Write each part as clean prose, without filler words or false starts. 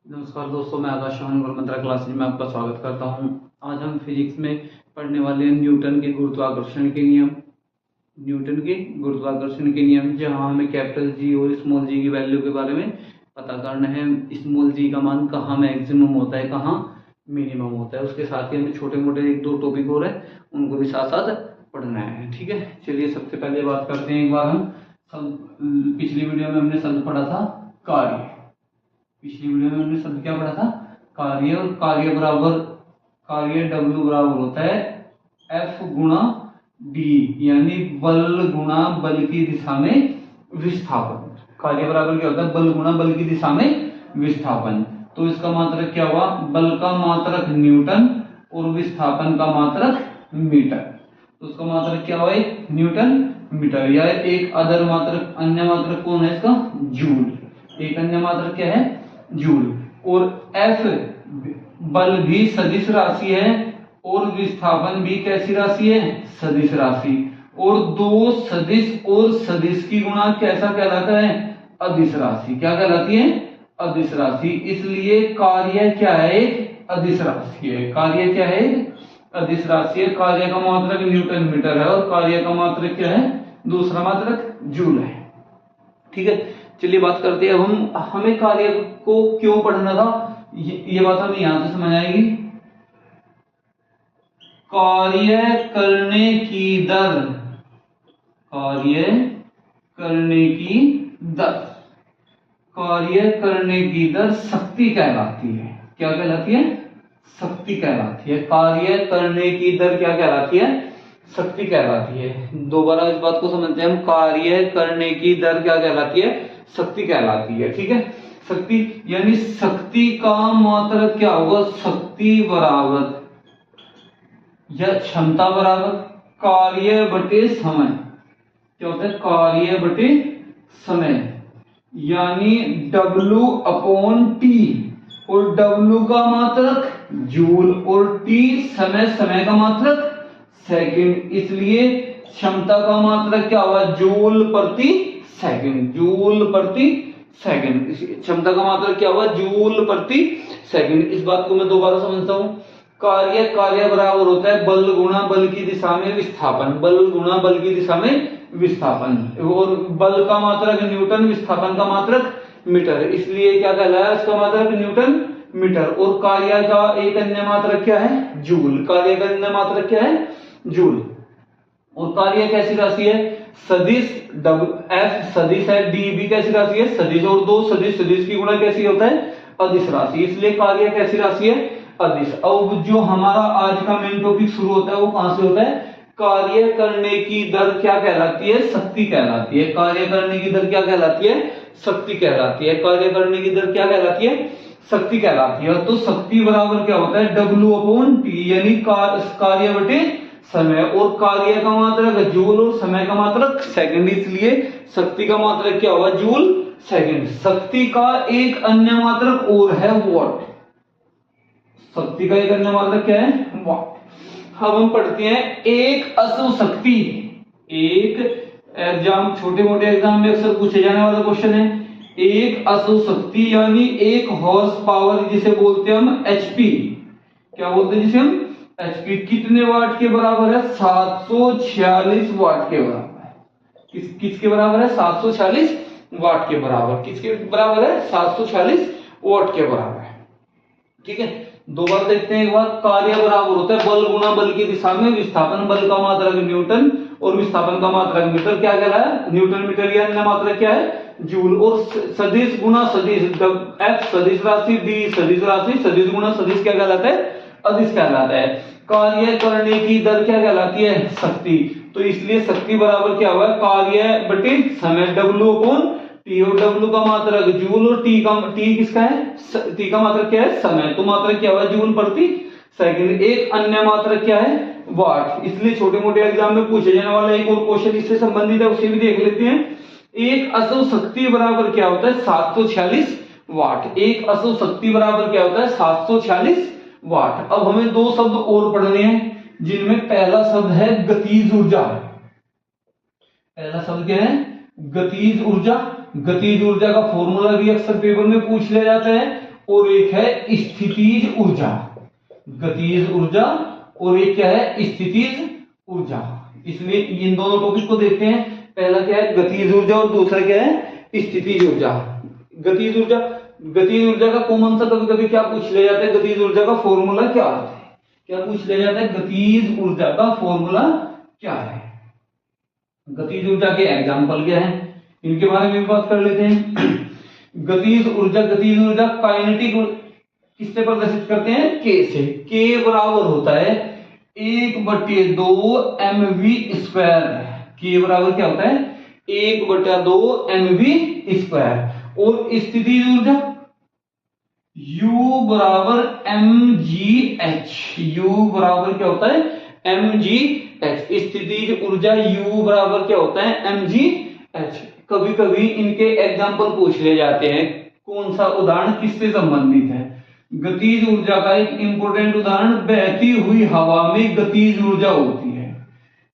नमस्कार दोस्तों, मैं आकाश चौहान गुरुमंत्रा क्लासेज में आपका स्वागत करता हूं। आज हम फिजिक्स में पढ़ने वाले हैं न्यूटन के गुरुत्वाकर्षण के नियम। न्यूटन के गुरुत्वाकर्षण के नियम, जहां हमें कैपिटल जी और स्मॉल जी की वैल्यू के बारे में पता करना है। स्मॉल जी का मान कहाँ मैक्सिमम होता है, कहाँ मिनिमम होता है। उसके साथ ही हमें छोटे मोटे एक दो टॉपिक और है, उनको भी साथ साथ पढ़ना है। ठीक है, चलिए सबसे पहले बात करते हैं। एक बार हम पिछली वीडियो में हमने शब्द पढ़ा था कार्य। पिछली वीडियो में हमने शब्द क्या पढ़ा था, कार्य। और कार्य W बराबर होता है F गुणा D, यानी बल गुणा बल की दिशा में विस्थापन। कार्य बराबर क्या होता है, बल गुणा बल की दिशा में विस्थापन। तो इसका मात्रक क्या हुआ, बल का मात्रक न्यूटन और विस्थापन का मात्रक मीटर। तो उसका मात्रक क्या हुआ, न्यूटन मीटर। या एक अदर मात्रक, अन्य मात्रक कौन है इसका, जूल। एक अन्य मात्रक क्या है, जूल। और F बल भी सदिश राशि है और विस्थापन भी कैसी राशि है, सदिश राशि। और दो सदिश और सदिश की गुणा कैसा कहलाता है, अदिश राशि। क्या कहलाती है, अदिश राशि। इसलिए कार्य क्या है, एक अदिश राशि है। कार्य क्या है, अदिश राशि है। कार्य का मात्रक न्यूटन मीटर है और कार्य का मात्रक क्या है, दूसरा मात्रक जूल है। ठीक है, चलिए बात करते हैं। अब हमें कार्य को क्यों पढ़ना था, ये बात हमें यहां से समझ आएगी। कार्य करने की दर, कार्य करने की दर, कार्य करने की दर शक्ति कहलाती है। क्या कहलाती है, शक्ति कहलाती है। कार्य करने की दर क्या कहलाती है, शक्ति कहलाती है। दोबारा इस बात को समझते हैं हम। कार्य करने की दर क्या कहलाती है, शक्ति कहलाती है। ठीक है, शक्ति यानी शक्ति का मात्रक क्या होगा, शक्ति बराबर या क्षमता बराबर कार्य बटे समय। क्या होता है, कार्य बटे समय, यानी W अपॉन T। और W का मात्रक जूल और T समय का मात्रक सेकंड। इसलिए क्षमता का मात्रक क्या हुआ, जूल प्रति सेकंड। जूल प्रति सेकंड, क्षमता का मात्रक क्या हुआ, जूल प्रति सेकंड। इस बात को मैं दोबारा समझता हूं। कार्य बराबर होता है बल गुणा बल की दिशा में विस्थापन। बल गुणा बल की दिशा में विस्थापन। और बल का मात्रक न्यूटन, विस्थापन का मात्रक मीटर। इसलिए क्या कहलाया, इसका मात्रक न्यूटन मीटर। और कार्य का एक अन्य मात्रक क्या है, जूल। कार्य का अन्य मात्रक क्या है, जूल। और कार्य कैसी राशि है, सदिश। F सदिश है, D भी कैसी राशि है, सदिश। और दो सदिश की गुणा कैसी होता है, अदिश राशि। इसलिए कार्य कैसी राशि है, अदिश। अब जो हमारा आज का मेन टॉपिक शुरू होता है वो कहां से होता है, कार्य करने की दर क्या कहलाती है, शक्ति कहलाती है। कार्य करने की दर क्या कहलाती है, शक्ति कहलाती है। कार्य करने की दर क्या कहलाती है, शक्ति कहलाती है। तो शक्ति बराबर क्या होता है, W अपॉन T, यानी कार्य बटे समय। और कार्य का मात्रक जूल और समय का मात्रक सेकंड। इसलिए शक्ति का मात्रक क्या होगा, जूल सेकंड। शक्ति का एक अन्य मात्रक और है वॉट। शक्ति का एक अन्य मात्रक क्या है, वॉट। अब हम पढ़ते हैं एक अशुभ शक्ति। एक एग्जाम, छोटे मोटे एग्जाम में अक्सर पूछे जाने वाला क्वेश्चन है। एक अशुभ शक्ति यानी एक हॉर्स पावर, जिसे बोलते हैं हम HP। क्या बोलते हैं जिसे हम, HP। कितने वाट के बराबर है, 746 वाट के बराबर है। किसके बराबर है, 746 वाट के बराबर। किसके बराबर है, 746 वाट के बराबर है। ठीक है, दो बार देखते हैं। एक बार कार्य बराबर होता है बल गुणा बल की दिशा में विस्थापन। बल का मात्रक न्यूटन और विस्थापन का मात्रक मीटर। क्या कहलाया, न्यूटन मीटर। या अन्य मात्रक क्या है, जूल। और सदिश गुणा सदिश, F सदिश राशि, D सदिश राशि। सदिश गुणा सदिश क्या कहलाता है, अदिश कहलाता है। कार्य करने की दर क्या कहलाती है, शक्ति। तो इसलिए शक्ति बराबर क्या हुआ, कार्य बटे समय, W अपॉन T। और W का मात्रक जूल और T किसका है, T का मात्रक क्या है, समय। तो मात्रक क्या हुआ, जूल प्रति सेकंड। एक अन्य मात्रक क्या है, वाट। इसलिए छोटे मोटे एग्जाम में पूछे जाने वाला एक और क्वेश्चन इससे संबंधित है, उसे भी देख लेते हैं। एक अशुभ शक्ति बराबर क्या होता है, 746 वाट। एक अशुभ शक्ति बराबर क्या होता है, 746 वाट। अब हमें दो शब्द और पढ़ने हैं, जिनमें पहला शब्द है गतिज ऊर्जा। पहला शब्द क्या है, गतिज ऊर्जा। गतिज ऊर्जा का फॉर्मूला भी अक्सर पेपर में पूछ लिया जाता है। और एक है स्थितिज ऊर्जा। गतिज ऊर्जा और एक क्या है, स्थितिज ऊर्जा। इसलिए इन दोनों टॉपिक को देखते हैं। पहला क्या है, गतिज ऊर्जा, और दूसरा क्या है, स्थितिज ऊर्जा। गतिज ऊर्जा, गतिज ऊर्जा का कॉमन सा कभी कभी क्या पूछ लिया जाता है, गतिज ऊर्जा का फॉर्मूला क्या होता है, क्या पूछ लिया जाता है, गतिज ऊर्जा का फॉर्मूला क्या है। गतिज ऊर्जा के एग्जाम्पल क्या है, इनके बारे में भी बात कर लेते हैं। गतिज ऊर्जा काइनेटिक किससे प्रदर्शित करते हैं, के से। के बराबर होता है 1/2 mv²। के बराबर क्या होता है, 1/2 mv²। और स्थितिज ऊर्जा U बराबर mgh। U बराबर क्या होता है, mgh। स्थितिज ऊर्जा U बराबर क्या होता है, mgh। कभी कभी इनके एग्जाम्पल पूछ ले जाते हैं, कौन सा उदाहरण किससे संबंधित है। गतिज ऊर्जा का एक इंपॉर्टेंट उदाहरण, बहती हुई हवा में गतिज ऊर्जा होती है।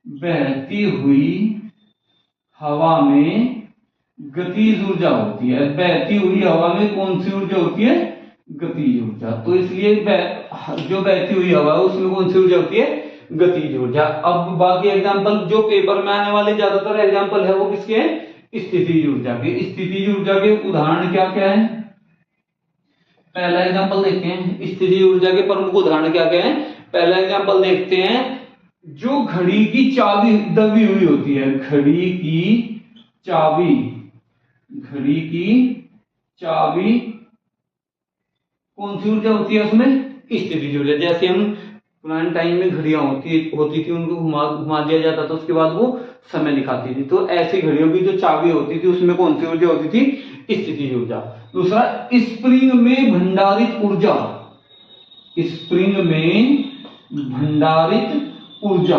बहती हुई हवा में गतिज ऊर्जा होती है। बहती हुई हवा में कौन सी ऊर्जा होती है, गतिज ऊर्जा। तो इसलिए जो बहती हुई हवा है उसमें कौन सी ऊर्जा होती है, गतिज ऊर्जा। अब बाकी एग्जांपल जो पेपर में आने वाले ज्यादातर एग्जांपल है वो किसके हैं, स्थितिज ऊर्जा के। स्थितिज ऊर्जा के उदाहरण क्या क्या है, पहला एग्जांपल देखते हैं। स्थितिज ऊर्जा के प्रमुख उदाहरण क्या क्या है, पहला एग्जांपल देखते हैं, जो घड़ी की चाबी दबी हुई होती है। घड़ी की चाबी, घड़ी की चाबी कौन सी ऊर्जा होती है उसमें, स्थितिज ऊर्जा। जैसे हम पुराने टाइम में घड़ियां होती थी, उनको घुमा दिया जाता था, उसके बाद वो समय दिखाती थी। तो ऐसी घड़ियों की जो चाबी होती थी उसमें कौन सी ऊर्जा होती थी, स्थितिज ऊर्जा। दूसरा, स्प्रिंग में भंडारित ऊर्जा। स्प्रिंग में भंडारित ऊर्जा,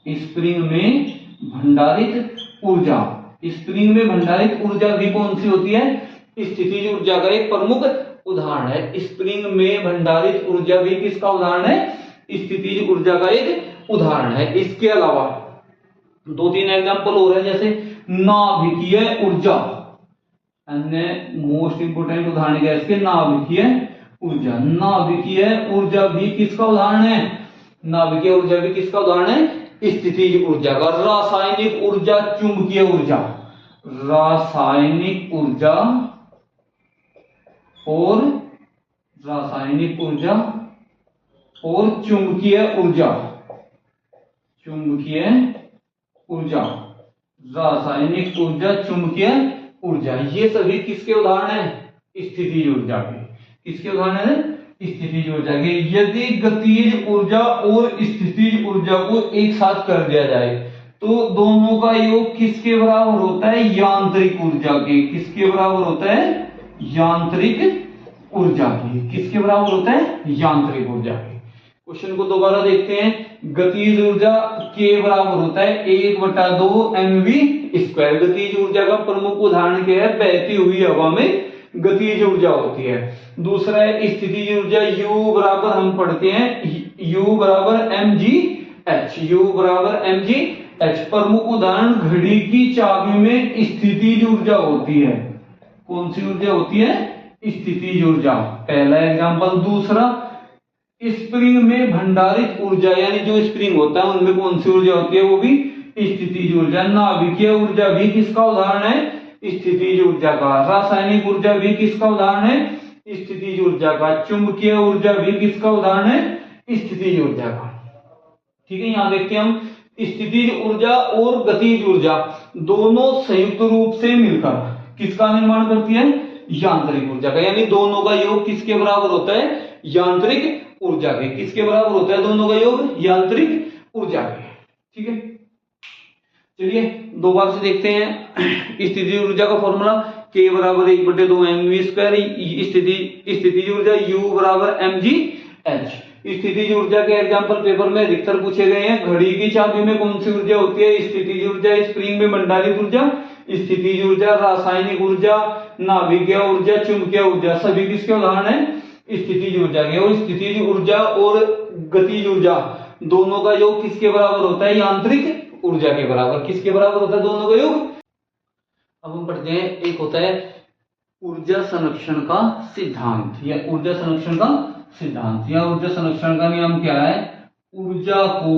स्प्रिंग में भंडारित ऊर्जा। स्प्रिंग में भंडारित ऊर्जा भी कौन सी होती है, स्थितिज ऊर्जा का एक प्रमुख उदाहरण है। स्प्रिंग में भंडारित ऊर्जा भी किसका उदाहरण है, स्थितिज ऊर्जा का एक उदाहरण है। इसके अलावा 2-3 एग्जांपल और है, जैसे नाभिकीय ऊर्जा। अन्य मोस्ट इंपोर्टेंट उदाहरण क्या है इसके, नाभिकीय ऊर्जा। नाभिकीय ऊर्जा भी किसका उदाहरण है, नाभिकीय ऊर्जा भी किसका उदाहरण है, स्थितिज ऊर्जा का। रासायनिक ऊर्जा, चुंबकीय ऊर्जा। रासायनिक ऊर्जा और रासायनिक ऊर्जा और चुंबकीय ऊर्जा। चुंबकीय ऊर्जा, रासायनिक ऊर्जा, चुंबकीय ऊर्जा, ये सभी किसके उदाहरण हैं, स्थितिज ऊर्जा के। किसके उदाहरण है, स्थितिज ऊर्जा के। यदि गतिज ऊर्जा और स्थितिज ऊर्जा को एक साथ कर दिया जाए तो दोनों का योग किसके बराबर होता है, यांत्रिक ऊर्जा के। किसके बराबर होता है, यांत्रिक ऊर्जा की। किसके बराबर होता है, यांत्रिक ऊर्जा के। क्वेश्चन को दोबारा देखते हैं। गतिज ऊर्जा के बराबर होता है 1/2 mv²। गतिज ऊर्जा का प्रमुख उदाहरण क्या है, बहती हुई हवा में गतिज ऊर्जा होती है। दूसरा है स्थितिज ऊर्जा, U बराबर हम पढ़ते हैं U बराबर mgh। U बराबर mgh। प्रमुख उदाहरण, घड़ी की चाबी में स्थितिज ऊर्जा होती है। कौन सी ऊर्जा होती है, स्थितिज ऊर्जा, पहला एग्जांपल। दूसरा, स्प्रिंग में भंडारित ऊर्जा, यानी जो स्प्रिंग होता है उनमें कौन सी ऊर्जा होती है, वो भी स्थितिज ऊर्जा। नाभिकीय ऊर्जा भी किसका उदाहरण है, स्थितिज ऊर्जा का। रासायनिक ऊर्जा भी किसका उदाहरण है, स्थितिज ऊर्जा का। चुंबकीय ऊर्जा भी किसका उदाहरण है, स्थितिज ऊर्जा का। ठीक है, यहां देखते हैं हम, स्थितिज ऊर्जा और गतिज ऊर्जा दोनों संयुक्त रूप से मिलकर किसका निर्माण करती है, यांत्रिक ऊर्जा का। यानी दोनों का योग किसके बराबर होता है, यांत्रिक ऊर्जा के। किसके बराबर होता है दोनों का योग, यांत्रिक ऊर्जा के। ठीक है, चलिए दो बार से देखते हैं। स्थितिज ऊर्जा का फॉर्मूला K बराबर 1/2 mv²। स्थितिज ऊर्जा U बराबर mgh। स्थितिज ऊर्जा के एग्जांपल पेपर में अधिकतर पूछे गए हैं। घड़ी की चाबी में कौन सी ऊर्जा होती है, स्थितिज ऊर्जा। स्प्रिंग में भंडारित ऊर्जा, स्थितिज ऊर्जा। रासायनिक ऊर्जा, नाभिकीय ऊर्जा, चुंबकीय ऊर्जा, सभी किसके उदाहरण है, स्थितिज ऊर्जा के। और स्थितिज ऊर्जा और गतिज ऊर्जा दोनों का योग किसके बराबर होता है, यांत्रिक ऊर्जा के बराबर। किसके बराबर होता है दोनों का योग। अब हम पढ़ते हैं, एक होता है ऊर्जा संरक्षण का सिद्धांत या ऊर्जा संरक्षण का सिद्धांत या ऊर्जा संरक्षण का नियम क्या है? ऊर्जा को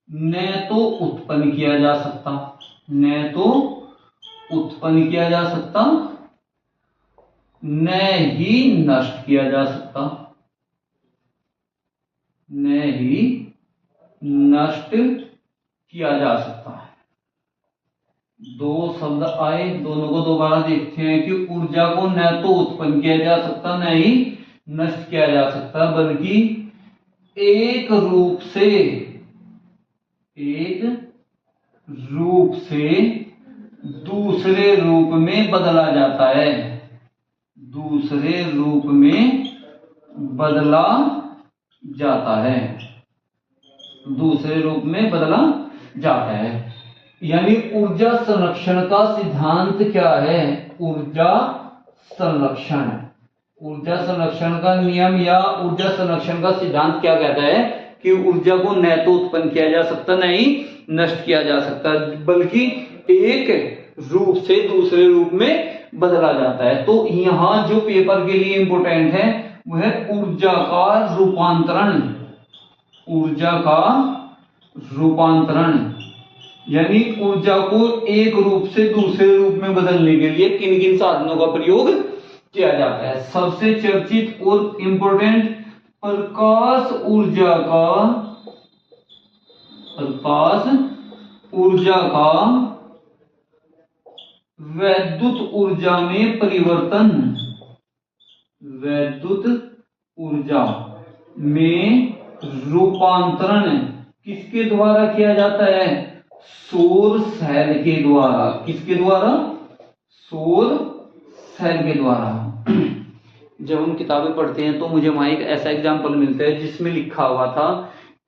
न तो उत्पन्न किया जा सकता, न तो उत्पन्न किया जा सकता, न ही नष्ट किया जा सकता, न ही नष्ट किया जा सकता। दो शब्द आए, दोनों को दोबारा देखते हैं कि ऊर्जा को न तो उत्पन्न किया जा सकता, न ही नष्ट किया जा सकता, बल्कि एक रूप से दूसरे रूप में बदला जाता है, दूसरे रूप में बदला जाता है, दूसरे रूप में बदला जाता है। यानी ऊर्जा संरक्षण का सिद्धांत क्या है? ऊर्जा संरक्षण, ऊर्जा संरक्षण का नियम या ऊर्जा संरक्षण का सिद्धांत क्या कहता है कि ऊर्जा को न तो उत्पन्न किया जा सकता, न ही नष्ट किया जा सकता, बल्कि एक रूप से दूसरे रूप में बदला जाता है। तो यहां जो पेपर के लिए इंपॉर्टेंट है वह है ऊर्जा का रूपांतरण, ऊर्जा का रूपांतरण। यानी ऊर्जा को एक रूप से दूसरे रूप में बदलने के लिए किन किन साधनों का प्रयोग किया जाता है? सबसे चर्चित और इंपॉर्टेंट प्रकाश ऊर्जा का वैद्युत ऊर्जा में परिवर्तन, वैद्युत ऊर्जा में रूपांतरण किसके द्वारा किया जाता है? सौर सेल के द्वारा। किसके द्वारा? सौर सेल के द्वारा। जब हम किताबें पढ़ते हैं तो मुझे वहां एक ऐसा एग्जाम्पल मिलता है जिसमें लिखा हुआ था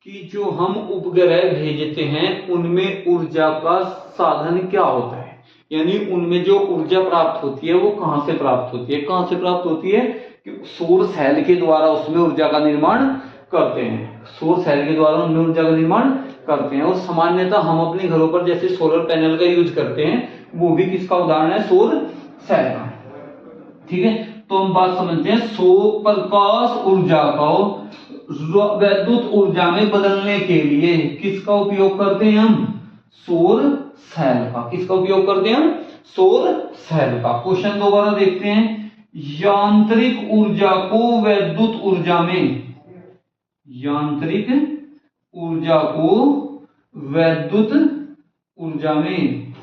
कि जो हम उपग्रह भेजते हैं उनमें ऊर्जा का साधन क्या होता है, यानी उनमें जो ऊर्जा प्राप्त होती है वो कहां से प्राप्त होती है? कहां से प्राप्त होती है कि सौर सेल के द्वारा उसमें ऊर्जा का निर्माण करते हैं, सौर सेल के द्वारा उनमें ऊर्जा का निर्माण करते हैं। और सामान्यतः हम अपने घरों पर जैसे सोलर पैनल का यूज करते हैं वो भी किसका उदाहरण है? सौर सेल का। ठीक है, तो हम बात समझते हैं। सौर प्रकाश ऊर्जा को वैद्युत ऊर्जा में बदलने के लिए किसका उपयोग करते हैं हम? सौर सेल का। किसका उपयोग करते हैं हम? सौर सेल का। क्वेश्चन दोबारा देखते हैं। यांत्रिक ऊर्जा को वैद्युत ऊर्जा में, यांत्रिक ऊर्जा को वैद्युत ऊर्जा में,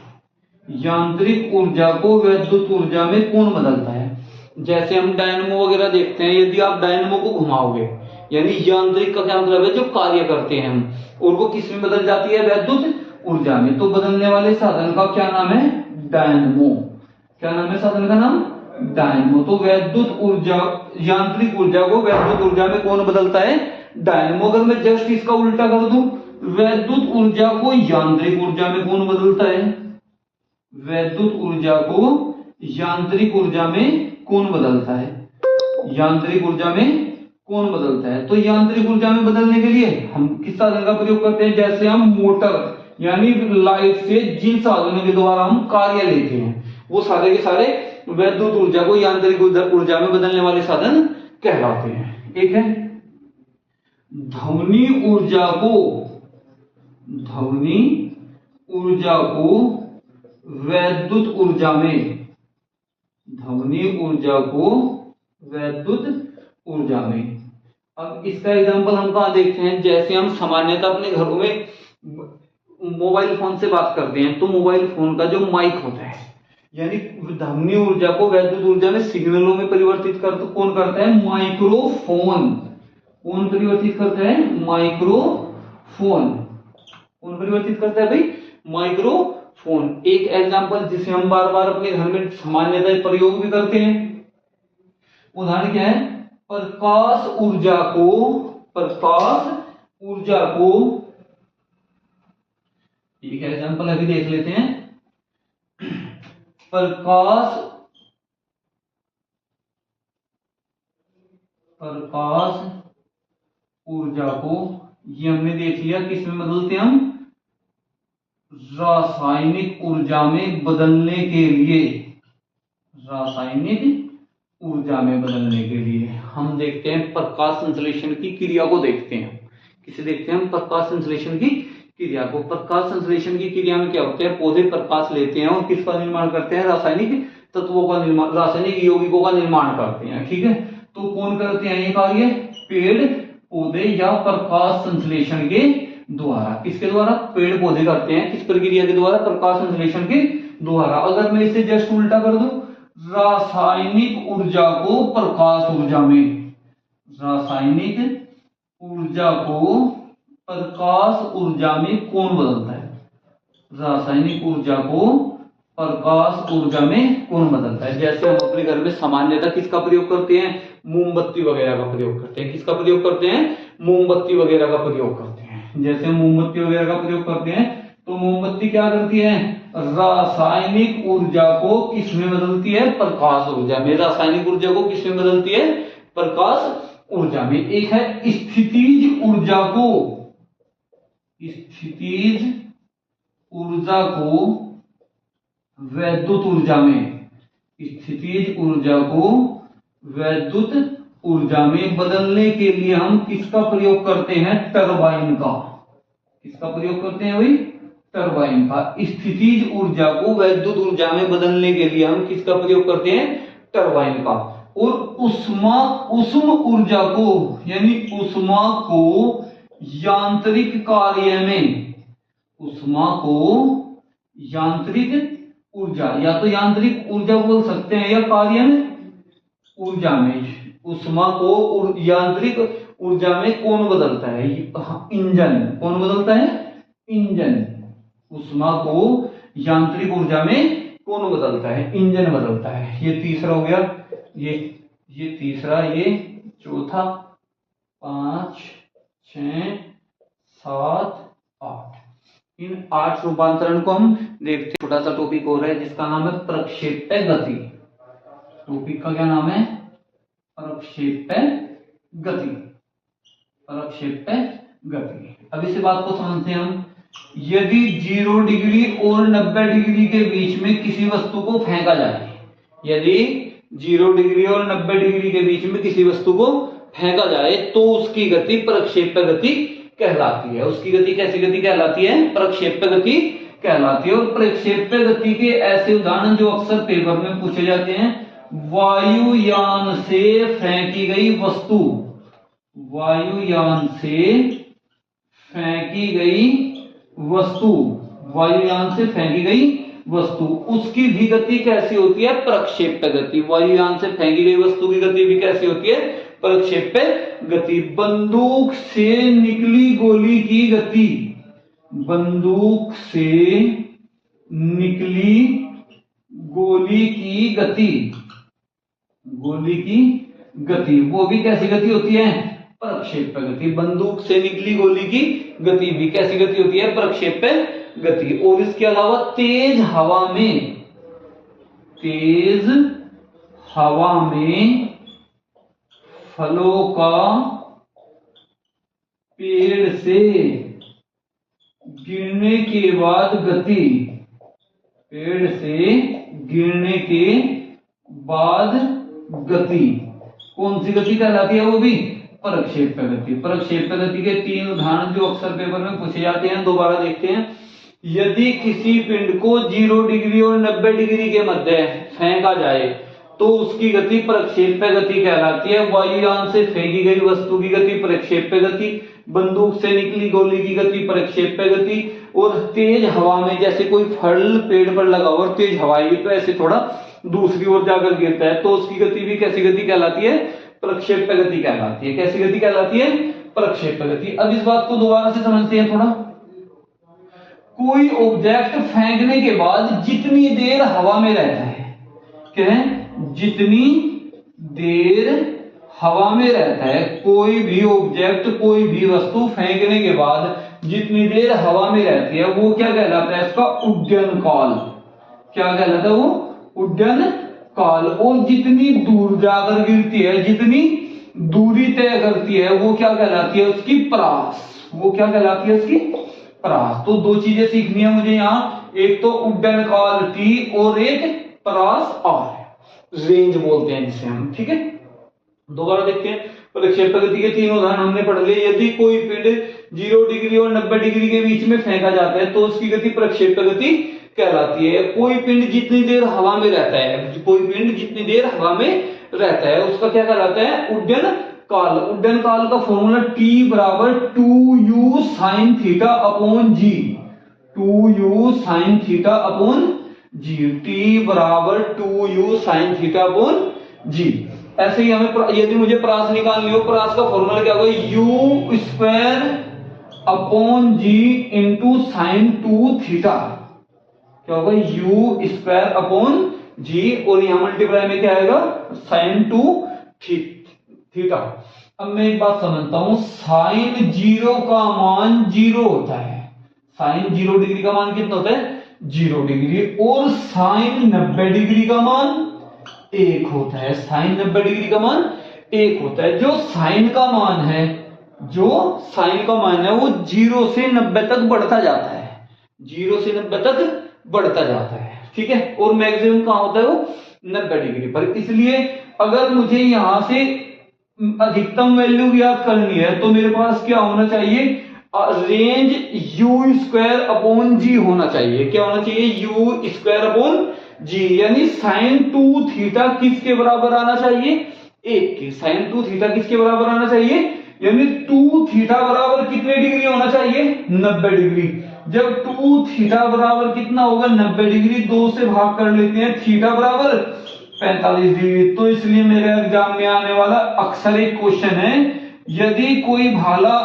यांत्रिक ऊर्जा को वैद्युत ऊर्जा में कौन बदलता है? जैसे हम डायनेमो वगैरह देखते हैं, यदि आप डायनेमो को घुमाओगे, यानी यांत्रिक का क्या मतलब है? जो कार्य करते हैं हम, और वो किस में बदल जाती है? वैद्युत ऊर्जा में। तो बदलने वाले साधन का क्या नाम है? डायनेमो। क्या नाम है साधन का नाम? डायनेमो। तो वैद्युत ऊर्जा, यांत्रिक ऊर्जा को वैद्युत ऊर्जा में कौन बदलता है? डायनेमो। अगर मैं जस्ट इसका उल्टा कर दूं, वैद्युत ऊर्जा को यांत्रिक ऊर्जा में कौन बदलता है? वैद्युत ऊर्जा को यांत्रिक ऊर्जा में कौन बदलता है? यांत्रिक ऊर्जा में कौन बदलता है? तो यांत्रिक ऊर्जा में बदलने के लिए हम किस साधन का प्रयोग करते हैं? जैसे हम मोटर यानी लाइट से जिन साधनों के द्वारा हम कार्य लेते हैं वो सारे के सारे वैद्युत ऊर्जा को यांत्रिक ऊर्जा में बदलने वाले साधन कहलाते हैं। एक है ध्वनि ऊर्जा को, ध्वनि ऊर्जा को वैद्युत ऊर्जा में, ध्वनि ऊर्जा को वैद्युत ऊर्जा में। अब इसका एग्जांपल हम कहां देखते हैं? जैसे हम सामान्यतः अपने घरों में मोबाइल फोन से बात करते हैं तो मोबाइल फोन का जो माइक होता है, यानी ध्वनि ऊर्जा को वैद्युत ऊर्जा में सिग्नलों में परिवर्तित कौन करता है? माइक्रोफोन। कौन परिवर्तित करता है? माइक्रोफोन। कौन परिवर्तित करता है भाई? माइक्रोफोन। एक एग्जांपल जिसे हम बार बार अपने घर में सामान्यतः प्रयोग भी करते हैं, उदाहरण क्या है? प्रकाश ऊर्जा को, प्रकाश ऊर्जा को, एक एग्जांपल अभी देख लेते हैं। प्रकाश ऊर्जा को, ये हमने देख लिया किस में बदलते हैं हम? रासायनिक ऊर्जा में बदलने के लिए, रासायनिक ऊर्जा में बदलने के लिए। हम देखते हैं प्रकाश संश्लेषण की क्रिया को देखते हैं। किसे देखते हैं हम? प्रकाश संश्लेषण की क्रिया को। प्रकाश संश्लेषण की क्रिया में क्या होता है? पौधे प्रकाश लेते हैं और किसका निर्माण करते हैं? रासायनिक तत्वों का निर्माण, रासायनिक यौगिकों का निर्माण करते हैं। ठीक है, तो कौन करते हैं ये कार्य? पेड़ पौधे या प्रकाश संश्लेषण के द्वारा। किसके द्वारा? पेड़ पौधे करते हैं। किस प्रक्रिया के द्वारा? प्रकाश संश्लेषण के द्वारा। अगर मैं इसे जस्ट उल्टा कर दूं, रासायनिक ऊर्जा को प्रकाश ऊर्जा में, रासायनिक ऊर्जा को प्रकाश ऊर्जा में कौन बदलता है? रासायनिक ऊर्जा को प्रकाश ऊर्जा में कौन बदलता है? जैसे हम अपने घर में सामान्यतः किसका प्रयोग करते हैं? मोमबत्ती वगैरह का प्रयोग करते हैं। किसका प्रयोग करते हैं? मोमबत्ती वगैरह का प्रयोग करते हैं। जैसे मोमबत्ती वगैरह का प्रयोग करते हैं तो मोमबत्ती क्या करती है? रासायनिक ऊर्जा को किसमें बदलती है? प्रकाश ऊर्जा में। रासायनिक ऊर्जा को किसमें बदलती है? प्रकाश ऊर्जा में। एक है स्थितिज ऊर्जा को, स्थितिज ऊर्जा को वैद्युत ऊर्जा में, स्थितिज ऊर्जा को वैद्युत ऊर्जा में बदलने के लिए हम किसका प्रयोग करते हैं? टरबाइन का। किसका प्रयोग करते हैं भाई? टरबाइन का। स्थितिज ऊर्जा को वैद्युत ऊर्जा में बदलने के लिए हम किसका प्रयोग करते हैं? टरबाइन का। और उष्म ऊर्जा को, यानी उष्मा को यांत्रिक कार्य में, उष्मा को यांत्रिक ऊर्जा, या तो यांत्रिक ऊर्जा बोल सकते हैं या कार्य ऊर्जा में, उष्मा को यांत्रिक ऊर्जा में कौन बदलता है? इंजन। कौन बदलता है? इंजन। उष्मा को यांत्रिक ऊर्जा में कौन बदलता है? इंजन बदलता है। ये तीसरा हो गया, ये तीसरा, ये चौथा, 5, 6, 7, 8। इन 8 रूपांतरण को हम देखते हैं। छोटा सा टॉपिक हो रहा है जिसका नाम है प्रक्षेप्य गति। टॉपिक का क्या नाम है? प्रक्षेप्य गति। प्रक्षेप्य गति। अब इसी बात को समझते हैं हम। यदि 0 डिग्री और 90 डिग्री के बीच में किसी वस्तु को फेंका जाए, यदि 0 डिग्री और 90 डिग्री के बीच में किसी वस्तु को फेंका जाए तो उसकी गति प्रक्षेप्य गति कहलाती है। उसकी गति कैसी गति कहलाती है? प्रक्षेप्य गति कहलाती है। और प्रक्षेप्य गति के ऐसे उदाहरण जो अक्सर पेपर में पूछे जाते हैं, वायुयान से फेंकी गई वस्तु, वायुयान से फेंकी गई वस्तु, वायुयान से फेंकी गई वस्तु, उसकी भी गति कैसी होती है? प्रक्षेप्य गति। वायुयान से फेंकी गई वस्तु की गति भी कैसी होती है? प्रक्षेप्य गति। बंदूक से निकली गोली की गति, बंदूक से निकली गोली की गति, गोली की गति, वो भी कैसी गति होती है? प्रक्षेप्य गति। बंदूक से निकली गोली की गति भी कैसी गति होती है? प्रक्षेप्य गति। और इसके अलावा तेज हवा में, तेज हवा में फलों का पेड़ से गिरने के बाद गति, पेड़ से गिरने के बाद गति, कौन सी गति कहलाती है? वो भी प्रक्षेप्य गति। प्रक्षेप्य गति के 3 उदाहरण जो अक्सर पेपर में पूछे जाते हैं, दोबारा देखते हैं। यदि किसी पिंड को 0 डिग्री और 90 डिग्री के मध्य फेंका जाए तो उसकी गति प्रक्षेप्य गति कहलाती है। वायुयान से फेंकी गई वस्तु की गति प्रक्षेप्य गति, बंदूक से निकली गोली की गति प्रक्षेप्य गति, और तेज हवा में, जैसे कोई फल पेड़ पर लगा और तेज हवा आई तो ऐसे थोड़ा दूसरी ओर जाकर गिरता है तो उसकी गति भी कैसी गति कहलाती है? प्रक्षेप्य गति कहलाती है। कैसी गति कहलाती है? प्रक्षेप्य गति। अब इस बात को दोबारा से समझते हैं थोड़ा। कोई ऑब्जेक्ट फेंकने के बाद जितनी देर हवा में रहता है, क्या है? जितनी देर हवा में रहता है, कोई भी ऑब्जेक्ट, कोई भी वस्तु फेंकने के बाद जितनी देर हवा में रहती है वो क्या कहलाता है? इसका उड्डयन काल। क्या कहलाता है? वो उड्डयन काल। और जितनी दूर जाकर गिरती है, जितनी दूरी तय करती है, वो क्या कहलाती है? उसकी परास। वो क्या कहलाती है? उसकी परास। तो 2 चीजें सीखनी है मुझे यहाँ, एक तो उड्डयन काल T और एक परास R। रेंज बोलते हैं जिसे हम, ठीक है। दोबारा देखते हैं, प्रक्षेपक गति के तीन उदाहरण हमने पढ़ लिए। यदि कोई पिंड 0 डिग्री और 90 डिग्री के बीच में फेंका जाता है तो उसकी गति प्रक्षेपक गति कहलाती है। कोई पिंड जितनी देर हवा में रहता है, कोई पिंड जितनी देर हवा में रहता है उसका क्या कहलाता है, उड्डयन काल। उड्डयन काल का फॉर्मूला T बराबर 2u sin थीटा अपॉन जी, 2u sin थीटा अपॉन जी, T बराबर 2u sin थीटा अपॉन जी। ऐसे ही हमें यदि मुझे परास निकालनी हो, परास का फॉर्मूला क्या होगा, u स्क्वायर अपॉन जी इंटू साइन 2 थीटा, क्या होगा, u स्क्वायर अपॉन जी, और यहां मल्टीप्लाई में क्या आएगा, साइन 2 थीटा। अब मैं एक बात समझता हूं, साइन 0 का मान 0 होता है, साइन 0 डिग्री का मान कितना होता है, 0 डिग्री, और साइन 90 डिग्री का मान 1 होता है, साइन 90 डिग्री का मान 1 होता है। जो साइन का मान है, जो साइन का मान है वो 0 से 90 तक बढ़ता जाता है, 0 से 90 तक बढ़ता जाता है, ठीक है। और मैक्सिमम कहां होता है, वो 90 डिग्री पर। इसलिए अगर मुझे यहां से अधिकतम वैल्यू ज्ञात करनी है तो मेरे पास क्या होना चाहिए, रेंज u स्क्वायर अपॉन जी होना चाहिए। क्या होना चाहिए, u स्क्वायर अपॉन जी, यानी साइन 2 थीटा किसके बराबर आना चाहिए, 1 के। साइन 2 थीटा किसके बराबर आना चाहिए, यानी 2 थीटा बराबर कितने डिग्री होना चाहिए, 90 डिग्री। जब 2 थीटा बराबर कितना होगा, 90 डिग्री, 2 से भाग कर लेते हैं, थीटा बराबर 45 डिग्री। तो इसलिए मेरे एग्जाम में आने वाला अक्सर एक क्वेश्चन है, यदि कोई भाला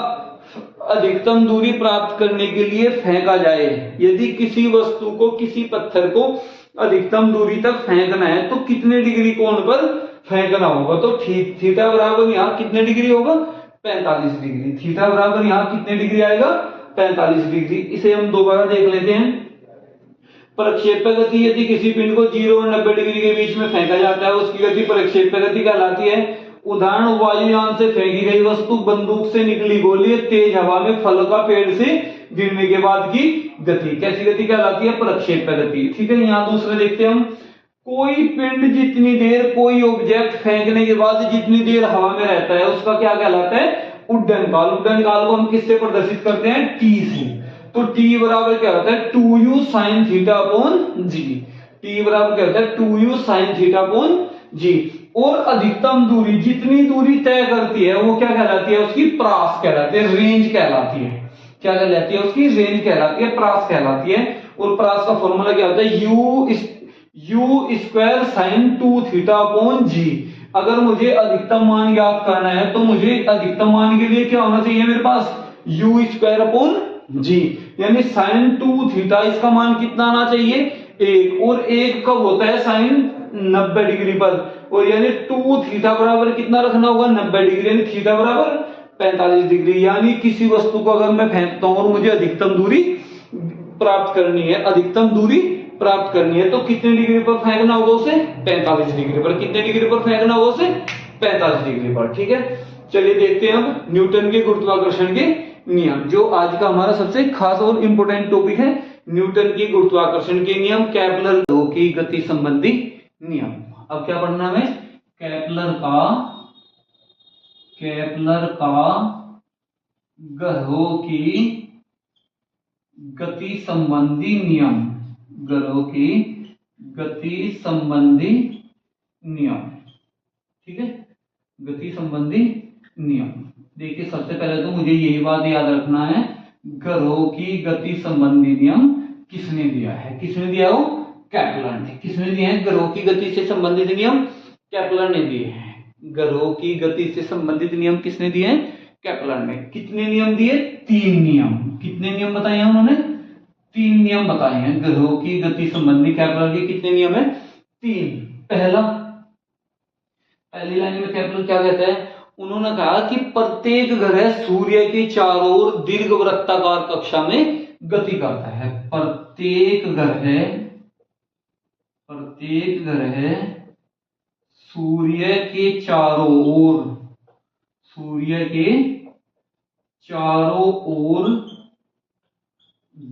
अधिकतम दूरी प्राप्त करने के लिए फेंका जाए, यदि किसी वस्तु को, किसी पत्थर को अधिकतम दूरी तक फेंकना है तो कितने डिग्री कोण पर फेंकना होगा। तो थीटा बराबर यहां कितने डिग्री होगा, 45 डिग्री। थीटा बराबर यहां कितने डिग्री आएगा, 45 डिग्री। इसे हम दोबारा देख लेते हैं। प्रक्षेपक गति, यदि किसी पिंड को 0 और 90 डिग्री के बीच में फेंका जाता है उसकी गति प्रक्षेपक गति कहलाती है। उदाहरण, वायुयान से फेंकी गई वस्तु, बंदूक से निकली गोली, तेज हवा में फल का पेड़ से गिरने के बाद की गति, कैसी गति कहलाती है, प्रक्षेपक गति, ठीक है। यहां दूसरे देखते हैं हम, कोई पिंड जितनी देर, कोई ऑब्जेक्ट फेंकने के बाद जितनी देर हवा में रहता है उसका क्या कहलाता है, उड्डयन काल। उड्डयन काल को हम किससे प्रदर्शित करते हैं, टी से। तो T बराबर क्या होता है, 2u sin थीटा अपॉन जी। T बराबर क्या होता है, 2u sin थीटा अपॉन जी। और अधिकतम दूरी, जितनी दूरी तय करती है वो क्या कहलाती है, उसकी प्रास कहलाती है, रेंज कहलाती है। क्या कहलाती है, उसकी रेंज कहलाती है, प्रास कहलाती है। और प्रास का फॉर्मूला क्या होता है, u square sine 2 theta upon g. अगर मुझे अधिकतम मान ज्ञात करना है तो मुझे अधिकतम मान के लिए क्या होना चाहिए मेरे पास, u स्क्वायर अपॉन जी, यानी साइन 2 थीटा, इसका मान कितना आना चाहिए, 1। और 1 कब होता है, साइन 90 डिग्री पर, और यानी 2 थीटा बराबर कितना रखना होगा, 90 डिग्री, यानी थीटा बराबर 45 डिग्री। यानी किसी वस्तु को अगर मैं फेंकता हूं और मुझे अधिकतम दूरी प्राप्त करनी है, अधिकतम दूरी प्राप्त करनी है तो कितने डिग्री पर फेंकना होगा उसे, 45 डिग्री पर। कितने डिग्री पर फेंकना होगा उसे, 45 डिग्री पर, ठीक है। चलिए देखते हैं अब न्यूटन के गुरुत्वाकर्षण के नियम, जो आज का हमारा सबसे खास और इंपोर्टेंट टॉपिक है, न्यूटन की गुरुत्वाकर्षण के नियम, केपलर की गति संबंधी नियम। अब क्या पढ़ना है, केपलर का ग्रहों की गति संबंधी नियम, ग्रहों की गति संबंधी नियम, ठीक है, गति संबंधी नियम। देखिए सबसे पहले तो मुझे यही बात याद रखना है, ग्रहों की गति संबंधी नियम किसने दिया है, किसने दिया, वो केपलर ने। किसने दिए हैं ग्रहों की गति से संबंधित नियम, केपलर ने दिए हैं। ग्रहों की गति से संबंधित नियम किसने दिए हैं, केपलर ने। कितने नियम दिए, 3 नियम। कितने नियम बताए हैं उन्होंने, 3 नियम बताए हैं ग्रहों की गति संबंधी। केपलर के कितने नियम है, 3। पहली लाइन में केपलर क्या कहता है, उन्होंने कहा कि प्रत्येक ग्रह सूर्य के चारों ओर दीर्घवृत्ताकार कक्षा में गति करता है। प्रत्येक ग्रह सूर्य के चारों ओर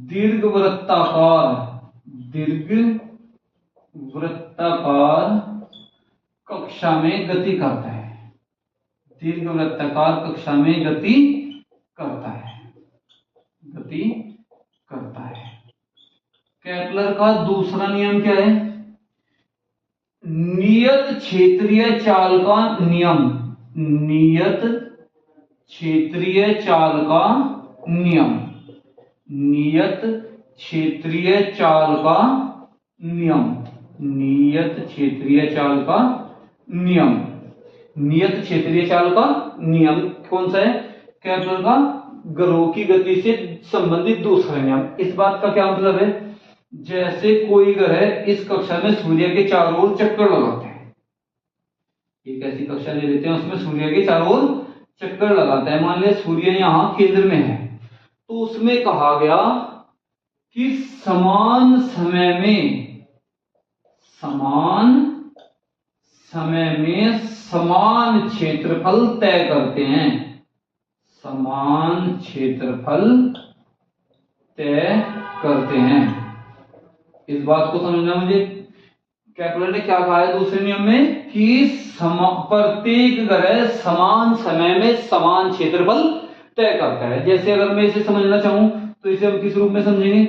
दीर्घवृत्ताकार कक्षा में गति करता है, दीर्घवृत्ताकार कक्षा में गति करता है, गति करता है। केपलर का दूसरा नियम क्या है? नियत क्षेत्रीय चाल का नियम, नियत क्षेत्रीय चाल का नियम, नियत क्षेत्रीय चाल का नियम, नियत क्षेत्रीय चाल का नियम, नियत क्षेत्रीय चाल का नियम कौन सा है? केपलर का ग्रहों की गति से संबंधित दूसरा नियम। इस बात का क्या मतलब है? जैसे कोई ग्रह इस कक्षा में सूर्य के चारों ओर चक्कर लगाते हैं, एक ऐसी कक्षा ले लेते हैं उसमें सूर्य के चारों ओर चक्कर लगाता है, मान लिया सूर्य यहां केंद्र में है, तो उसमें कहा गया कि समान समय में समान क्षेत्रफल तय करते हैं, समान क्षेत्रफल तय करते हैं। इस बात को समझना मुझे। केपलर ने क्या कहा है दूसरे नियम में कि प्रत्येक ग्रह समान समय में समान क्षेत्रफल तय करता है। जैसे अगर मैं इसे समझना चाहूं तो इसे हम किस रूप में समझेंगे?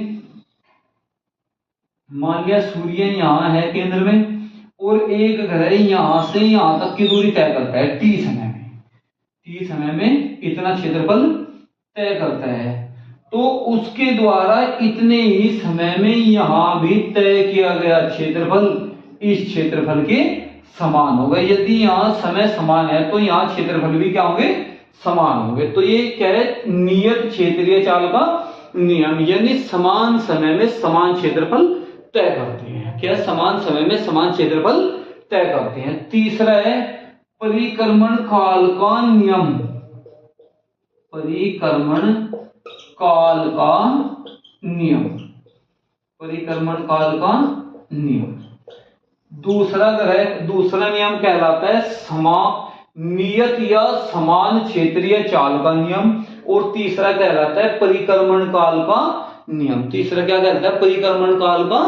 मान लिया सूर्य यहां है केंद्र में और एक ग्रह यहां से यहां तक की दूरी तय करता है टी समय में, टी समय में इतना क्षेत्रफल तय करता है, तो उसके द्वारा इतने ही समय में यहां भी तय किया गया क्षेत्रफल इस क्षेत्रफल के समान होगा। यदि यहां समय समान है तो यहां क्षेत्रफल भी क्या होंगे? समान होंगे। तो ये क्या है? नियत क्षेत्रीय चाल का नियम, यानी समान समय में समान क्षेत्रफल तय करते हैं। क्या? समान समय में समान क्षेत्रफल तय करते हैं। तीसरा है परिक्रमण काल का नियम, परिक्रमण काल का नियम, परिक्रमण काल का नियम। दूसरा नियम कहलाता है नियत या समान क्षेत्रीय चाल का नियम, और तीसरा कहलाता है परिक्रमण काल का नियम। तीसरा क्या कहता है? परिक्रमण काल का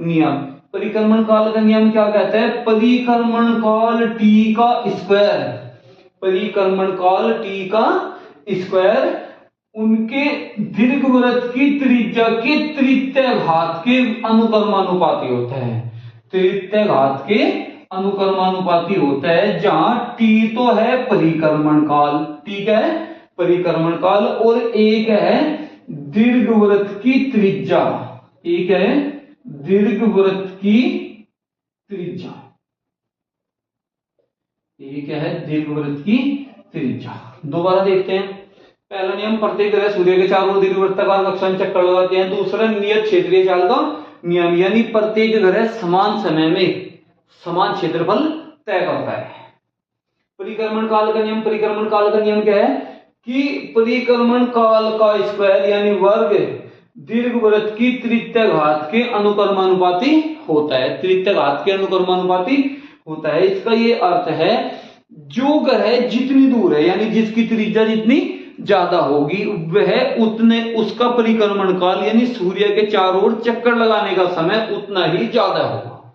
नियम। परिक्रमण काल का नियम क्या कहता है? परिक्रमण काल टी का स्क्वायर, परिक्रमण काल टी का स्क्वायर उनके दीर्घवृत्त की त्रिज्या के तृतीय घात के अनुक्रमानुपाती होता है, तृतीय घात के अनुक्रमानुपाती होता है, जहां टी तो है परिक्रमण काल, टी क्या है? परिक्रमण काल, और एक है दीर्घवृत्त की त्रिज्या, एक है दीर्घवृत्त की त्रिज्या, एक है दीर्घवृत्त की त्रिज्या। दोबारा देखते हैं। पहला नियम, प्रत्येक ग्रह सूर्य के चारों ओर दीर्घवृत्ताकार कक्षा में चक्कर लगाते हैं। दूसरा नियत क्षेत्रीय चाल का नियम, यानी प्रत्येक ग्रह समान समय में समान क्षेत्रफल तय करता है। परिक्रमण काल का नियम, परिक्रमण काल का नियम क्या है कि परिक्रमण काल का स्क्वायर यानी वर्ग दीर्घवृत्त की तृतीय घात के अनुक्रमानुपाती होता है, तृतीय घात के अनुक्रमानुपाती होता है। इसका ये अर्थ है जो ग्रह जितनी दूर है यानी जिसकी त्रिज्या जितनी ज्यादा होगी वह उतने उसका परिक्रमण काल यानी सूर्य के चारों ओर चक्कर लगाने का समय उतना ही ज्यादा होगा,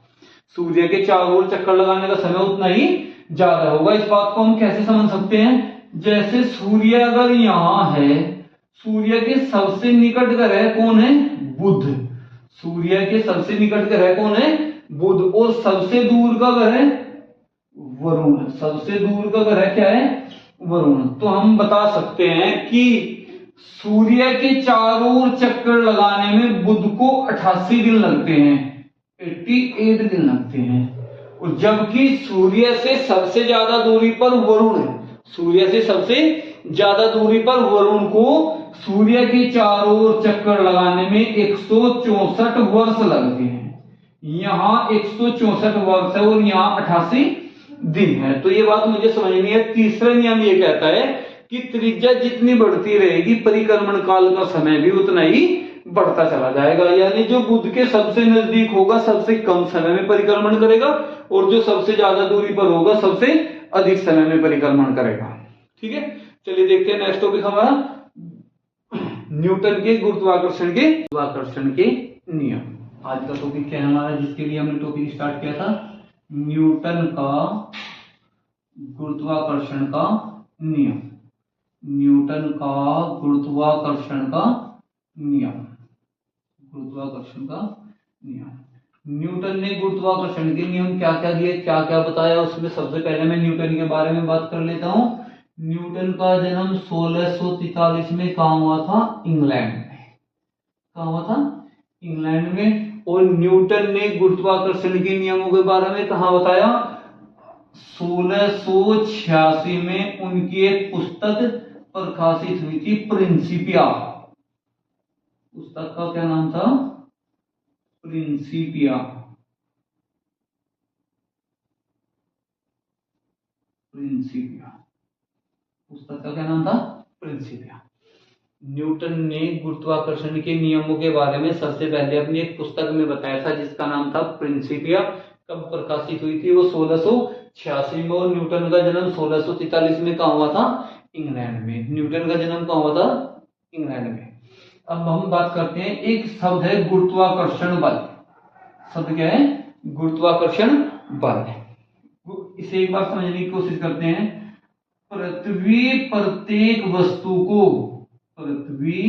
सूर्य के चारों ओर चक्कर लगाने का समय उतना ही ज्यादा होगा। इस बात को हम कैसे समझ सकते हैं? जैसे सूर्य अगर यहां है, सूर्य के सबसे निकट ग्रह कौन है? बुध। सूर्य के सबसे निकट ग्रह कौन है? बुध। और सबसे दूर का ग्रह वरुण। सबसे दूर का ग्रह क्या है? वरुण। तो हम बता सकते हैं कि सूर्य के चारों ओर चक्कर लगाने में बुध को 88 दिन लगते हैं, 88 दिन लगते हैं, और जबकि सूर्य से सबसे ज्यादा दूरी पर वरुण है, सूर्य से सबसे ज्यादा दूरी पर वरुण को सूर्य के चारों ओर चक्कर लगाने में 164 वर्ष लगते हैं। यहां 164 वर्ष है और यहां 88 दिन है। तो ये बात मुझे समझनी है। तीसरा नियम ये कहता है कि त्रिज्या जितनी बढ़ती रहेगी परिक्रमण काल का समय भी उतना ही बढ़ता चला जाएगा, यानी जो बुध के सबसे नजदीक होगा सबसे कम समय में परिक्रमण करेगा और जो सबसे ज्यादा दूरी पर होगा सबसे अधिक समय में परिक्रमण करेगा। ठीक है, चलिए देखते हैं नेक्स्ट टॉपिक हमारा न्यूटन के गुरुत्वाकर्षण के नियम। आज का टॉपिक क्या है हमारा जिसके लिए हमने टॉपिक स्टार्ट किया था? न्यूटन का गुरुत्वाकर्षण का नियम, न्यूटन का गुरुत्वाकर्षण का नियम, गुरुत्वाकर्षण का नियम। न्यूटन ने गुरुत्वाकर्षण के नियम क्या क्या दिए, क्या क्या बताया, उसमें सबसे पहले मैं न्यूटन के बारे में बात कर लेता हूं। न्यूटन का जन्म 1643 में कहाँ हुआ था? इंग्लैंड में। कहाँ हुआ था? इंग्लैंड में। और न्यूटन ने गुरुत्वाकर्षण के नियमों के बारे में कहाँ बताया? 1686 में उनकी एक पुस्तक प्रकाशित हुई थी, प्रिंसिपिया। पुस्तक का क्या नाम था? प्रिंसिपिया। प्रिंसिपिया, पुस्तक का क्या नाम था? प्रिंसिपिया। न्यूटन ने गुरुत्वाकर्षण के नियमों के बारे में सबसे पहले अपनी एक पुस्तक में बताया था, जिसका नाम था प्रिंसिपिया। कब प्रकाशित हुई थी? वो 1686 में। और न्यूटन का जन्म 1643 में कहाँ हुआ था? इंग्लैंड में। न्यूटन का जन्म कहाँ हुआ था? इंग्लैंड में। अब हम बात करते हैं, एक शब्द है गुरुत्वाकर्षण बल। शब्द क्या है? गुरुत्वाकर्षण बल। इसे एक बार समझने की कोशिश करते हैं। पृथ्वी प्रत्येक वस्तु को, पृथ्वी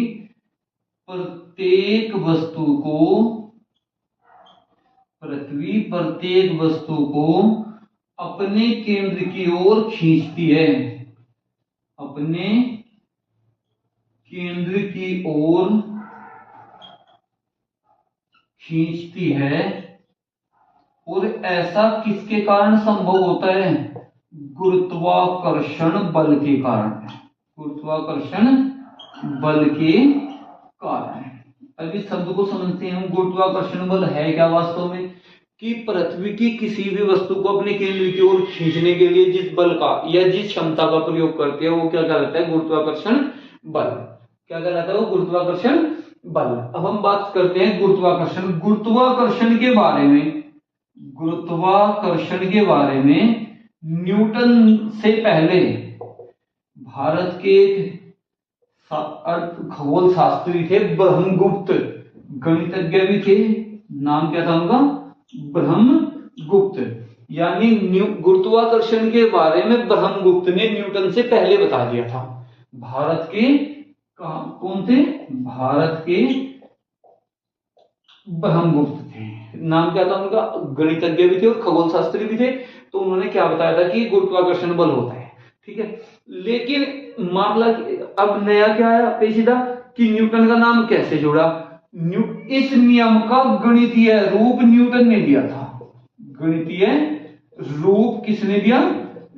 प्रत्येक वस्तु को, पृथ्वी प्रत्येक वस्तु को अपने केंद्र की ओर खींचती है, अपने केंद्र की ओर खींचती है। और ऐसा किसके कारण संभव होता है? गुरुत्वाकर्षण बल के कारण, गुरुत्वाकर्षण बल के कारण। अब इस शब्द को समझते हैं हम। गुरुत्वाकर्षण बल है क्या वास्तव में? कि पृथ्वी की किसी भी वस्तु को अपने केंद्र की ओर खींचने के लिए जिस बल का या जिस क्षमता का प्रयोग करते हैं, वो क्या कहलाता है? गुरुत्वाकर्षण बल। क्या कहलाता है वो? गुरुत्वाकर्षण बल। अब हम बात करते हैं गुरुत्वाकर्षण। गुरुत्वाकर्षण के बारे में, गुरुत्वाकर्षण के बारे में न्यूटन से पहले भारत के खगोल शास्त्री थे ब्रह्मगुप्त, गणितज्ञ भी थे। नाम क्या था उनका? ब्रह्मगुप्त। यानी गुरुत्वाकर्षण के बारे में ब्रह्मगुप्त ने न्यूटन से पहले बता दिया था। भारत के कौन थे? भारत के ब्रह्मगुप्त थे। नाम क्या था उनका? गणितज्ञ भी थे और खगोल शास्त्री भी थे। तो उन्होंने क्या बताया था? कि गुरुत्वाकर्षण बल होता है। ठीक है। लेकिन मामला अब नया क्या आया पेचीदा, कि न्यूटन का नाम कैसे जुड़ा? इस नियम का गणितीय रूप न्यूटन ने दिया था। गणितीय रूप किसने दिया?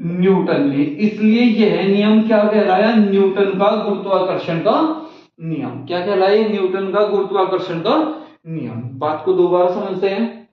न्यूटन ने। इसलिए यह नियम क्या कहलाया? न्यूटन का गुरुत्वाकर्षण का नियम। क्या कहलाया? न्यूटन का गुरुत्वाकर्षण का नियम। बात को दोबारा समझते हैं।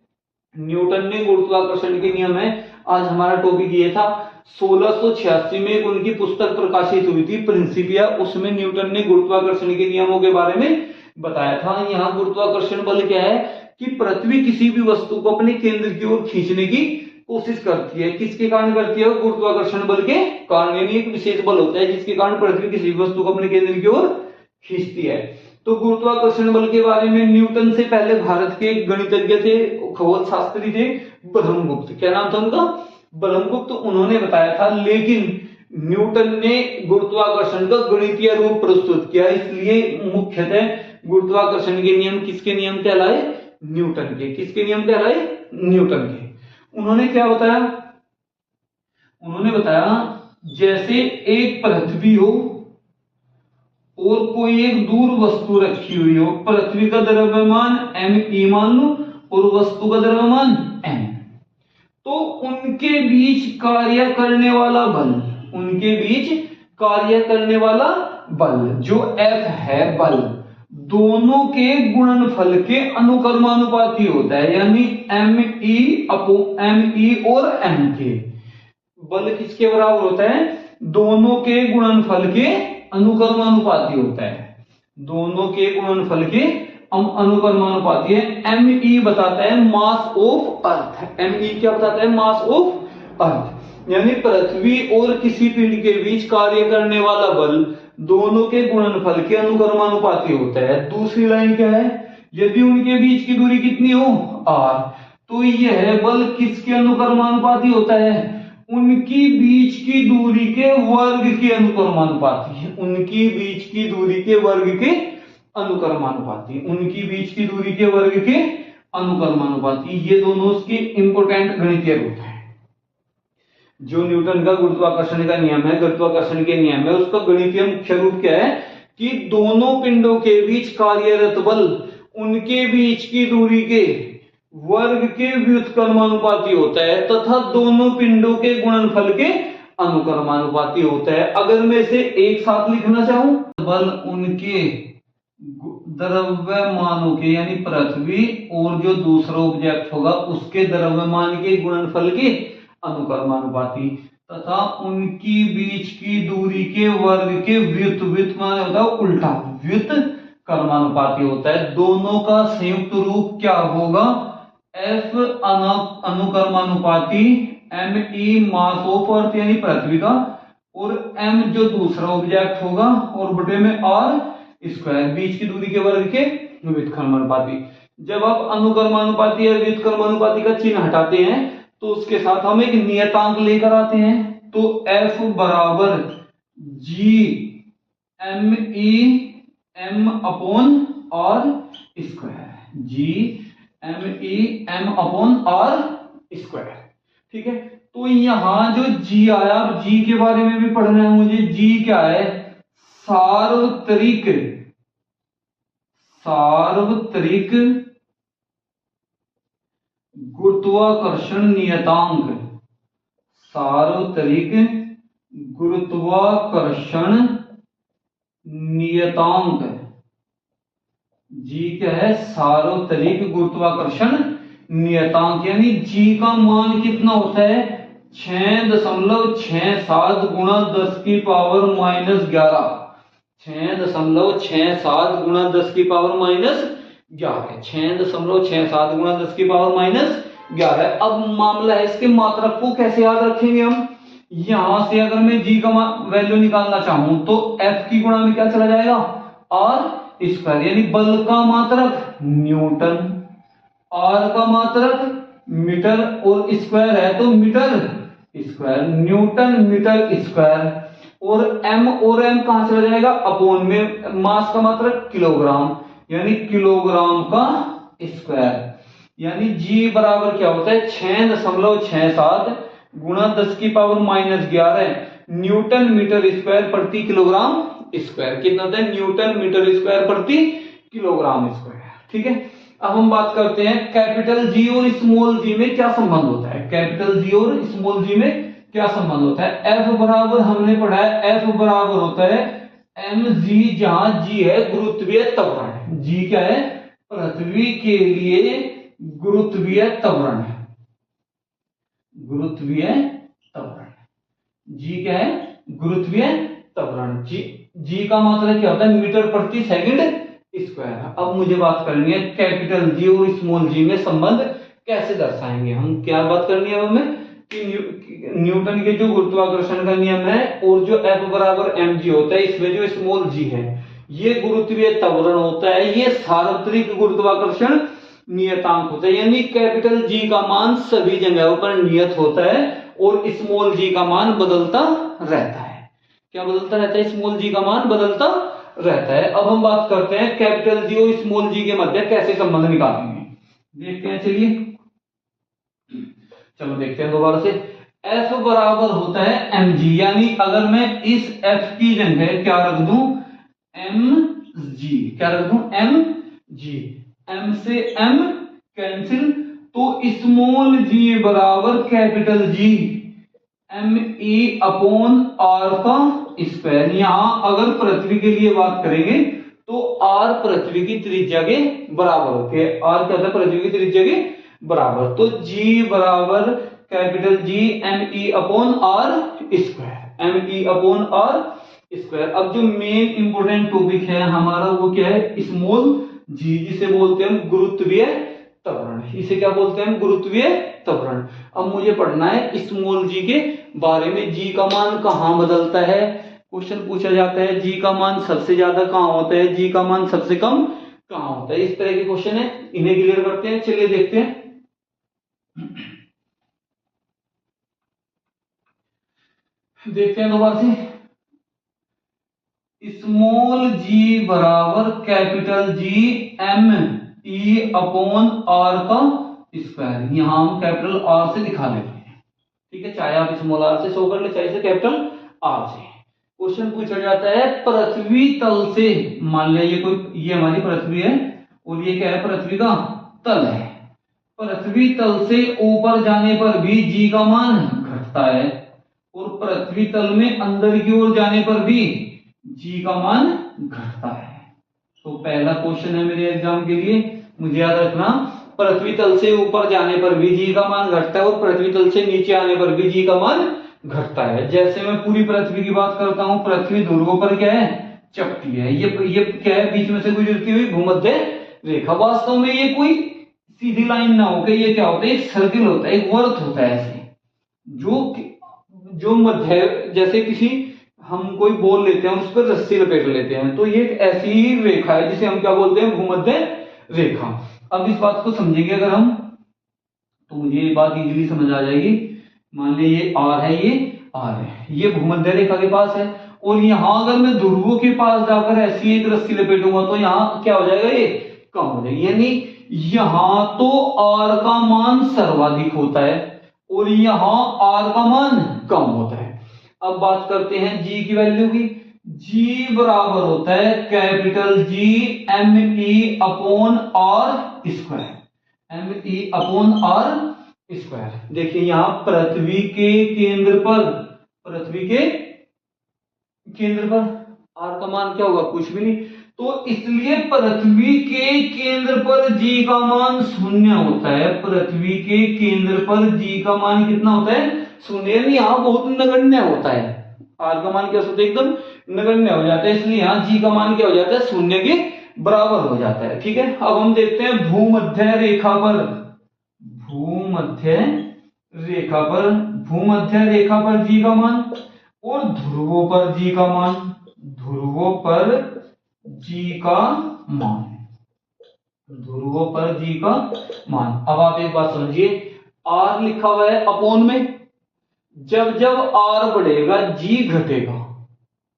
न्यूटन ने गुरुत्वाकर्षण के नियम है, आज हमारा टॉपिक ये था। 1686 में उनकी पुस्तक प्रकाशित हुई थी प्रिंसिपिया, उसमें न्यूटन ने गुरुत्वाकर्षण के नियमों के बारे में बताया था। यहाँ गुरुत्वाकर्षण बल क्या है? कि पृथ्वी किसी भी वस्तु को अपने केंद्र की ओर खींचने की कोशिश करती है। किसके कारण करती है? गुरुत्वाकर्षण बल के कारण। यानी एक विशेष बल होता है जिसके कारण पृथ्वी किसी वस्तु को अपने केंद्र की ओर खींचती है। तो गुरुत्वाकर्षण बल के बारे में न्यूटन से पहले भारत के गणितज्ञ थे, खगोल शास्त्री थे ब्रह्मगुप्त। क्या नाम था उनका? ब्रह्मगुप्त। उन्होंने बताया था। लेकिन न्यूटन ने गुरुत्वाकर्षण का गणितीय रूप प्रस्तुत किया। इसलिए मुख्यतः गुरुत्वाकर्षण के नियम किसके नियम कहलाए? न्यूटन के। किसके नियम कहलाए? न्यूटन के। उन्होंने क्या बताया? उन्होंने बताया जैसे एक पृथ्वी हो और कोई एक दूर वस्तु रखी हुई हो, पृथ्वी का द्रव्यमान m मान लो और वस्तु का द्रव्यमान m, तो उनके बीच कार्य करने वाला बल, उनके बीच कार्य करने वाला बल जो F है बल, दोनों के गुणनफल के अनुक्रमानुपाती होता है। यानी me और m के बल किसके बराबर होता है? दोनों के गुणनफल के अनुक्रमानुपाती होता है। दोनों के गुणनफल के अनुक्रमानुपाती है। me बताता है मास ऑफ अर्थ। me क्या बताता है? Mass of earth. यानी पृथ्वी और किसी पिंड के बीच कार्य करने वाला बल दोनों के गुणनफल के अनुक्रमानुपाती होता है। दूसरी लाइन क्या है? यदि उनके बीच की दूरी कितनी हो? r, तो यह बल किसके अनुक्रमानुपाती होता है? उनकी बीच की दूरी के वर्ग के अनुक्रमानुपाती है। उनकी बीच की दूरी के वर्ग के अनुक्रमानुपाती, उनकी बीच की दूरी के वर्ग के अनुक्रमानुपाती। ये दोनों उसके इंपोर्टेंट गणितीय रूप है। जो न्यूटन का गुरुत्वाकर्षण का नियम है, गुरुत्वाकर्षण के नियम है, उसका गणितीय मुख्य रूप क्या है कि दोनों पिंडों के बीच कार्यरत बल उनके बीच की दूरी के वर्ग के व्युत्क्रमानुपाती होता है तथा दोनों पिंडों के गुणनफल के अनुक्रमानुपाती होता है। अगर मैं इसे एक साथ लिखना चाहूं, बल उनके द्रव्यमानों के यानी पृथ्वी और जो दूसरा ऑब्जेक्ट होगा उसके द्रव्यमान के गुणनफल के अनुक्रमानुपाती तथा उनकी बीच की दूरी के वर्ग के व्युत मान होता है उल्टा व्युत्क्रमानुपाती होता है। दोनों का संयुक्त रूप क्या होगा? F अनुक्रमानुपाती me mass of earth यानी पृथ्वी का और m जो दूसरा ऑब्जेक्ट होगा और बटे में r स्क्वायर बीच की दूरी के वर्ग के व्युत्क्रमानुपाती। जब आप अनुक्रमानुपाती या व्युत्क्रमानुपाती का चिन्ह हटाते हैं तो उसके साथ हम एक नियतांक लेकर आते हैं। तो F बराबर G me m upon r square, G me m upon r square. ठीक है, तो यहां जो G आया, अब G के बारे में भी पढ़ना है मुझे। G क्या है? सार्वत्रिक गुरुत्वाकर्षण नियतांक, सार्वत्रिक गुरुत्वाकर्षण नियतांक। G क्या है? सार्वत्रिक गुरुत्वाकर्षण नियतांक, यानी G का मान कितना होता है? 6.67 गुणा 10 की पावर -11, 6.67 गुणा 10 की पावर -11, 6.67 गुणा 10 की पावर -11। अब मामला है इसके मात्रक को कैसे याद रखेंगे हम? यहां से अगर मैं G का वैल्यू निकालना चाहूं तो F की गुणा में क्या चला जाएगा? R स्क्वायर, यानी बल का मात्रक न्यूटन, R का मात्रक मीटर और स्क्वायर है तो metre square, newton metre square. और m कहां चला जाएगा? अपॉन में मास का मात्रक किलोग्राम, यानी किलोग्राम का स्क्वायर। यानी G बराबर क्या होता है? 6.67 गुणा 10 की पावर -11 न्यूटन मीटर स्क्वायर प्रति किलोग्राम स्क्वायर। कितना होता है? न्यूटन मीटर स्क्वायर प्रति किलोग्राम स्क्वायर। ठीक है, अब हम बात करते हैं कैपिटल G और स्मॉल g में क्या संबंध होता है। कैपिटल G और स्मॉल g में क्या संबंध होता है? F बराबर हमने पढ़ा है, F बराबर होता है mg, जहां G है गुरुत्वीय त्वरण। G क्या है? पृथ्वी के लिए गुरुत्वीय त्वरण है, गुरुत्वीय त्वरण। G क्या है? गुरुत्वीय त्वरण। G का मतलब क्या होता है? मीटर प्रति सेकंड स्क्वायर। अब मुझे बात करनी है कैपिटल G और स्मॉल g में संबंध कैसे दर्शाएंगे हम। क्या बात करनी है हमें कि न्यूटन के जो गुरुत्वाकर्षण का नियम है और जो F बराबर mg होता है, इसमें जो स्मॉल g है ये गुरुत्वीय त्वरण होता है, ये सार्वत्रिक गुरुत्वाकर्षण नियतांक होता है। यानी कैपिटल G का मान सभी जगहों पर नियत होता है और स्मॉल g का मान बदलता रहता है। क्या बदलता रहता है? स्मॉल g का मान बदलता रहता है। अब हम बात करते हैं कैपिटल G और स्मॉल g के मध्य कैसे संबंध निकालेंगे, देखते हैं। चलिए चलो देखते हैं दोबारा से। F बराबर होता है mg, यानी अगर मैं इस F की जगह क्या रख दूं? mg, क्या रख दूं? mg, m से m कैंसिल, तो स्मॉल g बराबर capital G me upon r का स्क्वायर। यहां अगर पृथ्वी के लिए बात करेंगे तो r पृथ्वी की त्रिज्या के बराबर होती है। r क्या होता है? पृथ्वी की त्रिज्या के बराबर। तो G बराबर capital G me upon r square, me upon r square. अब जो मेन इंपोर्टेंट टॉपिक है हमारा वो क्या है? स्मॉल g, जिसे बोलते हैं हम गुरुत्वीय त्वरण। इसे क्या बोलते हैं हम? गुरुत्वीय त्वरण। अब मुझे पढ़ना है स्मॉल g के बारे में। g का मान कहां बदलता है? क्वेश्चन पूछा जाता है g का मान सबसे ज्यादा कहां होता है, g का मान सबसे कम कहां होता है। इस तरह के क्वेश्चन है, इन्हें क्लियर करते हैं। चलिए देखते हैं। देखते हैं दोबारा से। स्मॉल जी बराबर capital G M E upon R का स्क्वायर। यहां हम कैपिटल आर से दिखा लेते हैं, ठीक है, चाहे आप स्मॉल आर से शो कर ले, चाहे से कैपिटल आर से। क्वेश्चन पूछा जाता है पृथ्वी तल से, मान लिया ये हमारी पृथ्वी है और ये क्या है, पृथ्वी का तल है। पृथ्वी तल से ऊपर जाने पर भी जी का मान घटता है और पृथ्वी तल में अंदर की ओर जाने पर भी जी का मान घटता है। तो पहला क्वेश्चन है मेरे एग्जाम के लिए, मुझे याद रखना, पृथ्वी तल से ऊपर जाने पर भी जी का मान घटता है और पृथ्वी तल से नीचे आने पर भी जी का मान घटता है। जैसे मैं पूरी पृथ्वी की बात करता हूं, पृथ्वी ध्रुवों पर क्या है, चपटी है। ये क्या है, बीच में से गुजरती हुई भूमध्य रेखा। वास्तव में ये कोई सीधी लाइन ना होकर ये क्या होता है, एक सर्किल होता है, एक वर्त होता है ऐसे, जो मध्य, जैसे किसी हम कोई बॉल लेते हैं उस पर रस्सी लपेट लेते हैं, तो ये एक ऐसी ही रेखा है जिसे हम क्या बोलते हैं, भूमध्य रेखा। अब इस बात को समझेंगे अगर हम, तो मुझे ये बात इजीली समझ आ जाएगी। मान लीजिए ये आर है, ये आर है, ये भूमध्य रेखा के पास है, और यहां अगर मैं ध्रुवों के पास जाकर ऐसी एक रस्सी लपेटूंगा तो यहाँ क्या हो जाएगा, ये कम हो जाएगी। यानी यहां तो आर का मान सर्वाधिक होता है और यहां आर का मान कम होता है। अब बात करते हैं जी की वैल्यू की। जी बराबर होता है capital G M E upon R square, M E upon R square. देखिए यहां पृथ्वी के केंद्र पर आर का मान क्या होगा, कुछ भी नहीं, तो इसलिए पृथ्वी के केंद्र पर जी का मान शून्य होता है। पृथ्वी के केंद्र पर जी का मान कितना होता है, शून्य। यानी यहां बहुत नगण्य होता है, आर का मान क्या होता है, एकदम नगण्य हो जाता है, इसलिए यहां जी का मान क्या हो जाता है, शून्य के बराबर हो जाता है। ठीक है, अब हम देखते हैं भूमध्य रेखा पर जी का मान और ध्रुवों पर जी का मान। अब आप एक बात समझिए, आर लिखा हुआ है अपोन में, जब जब आर बढ़ेगा जी घटेगा,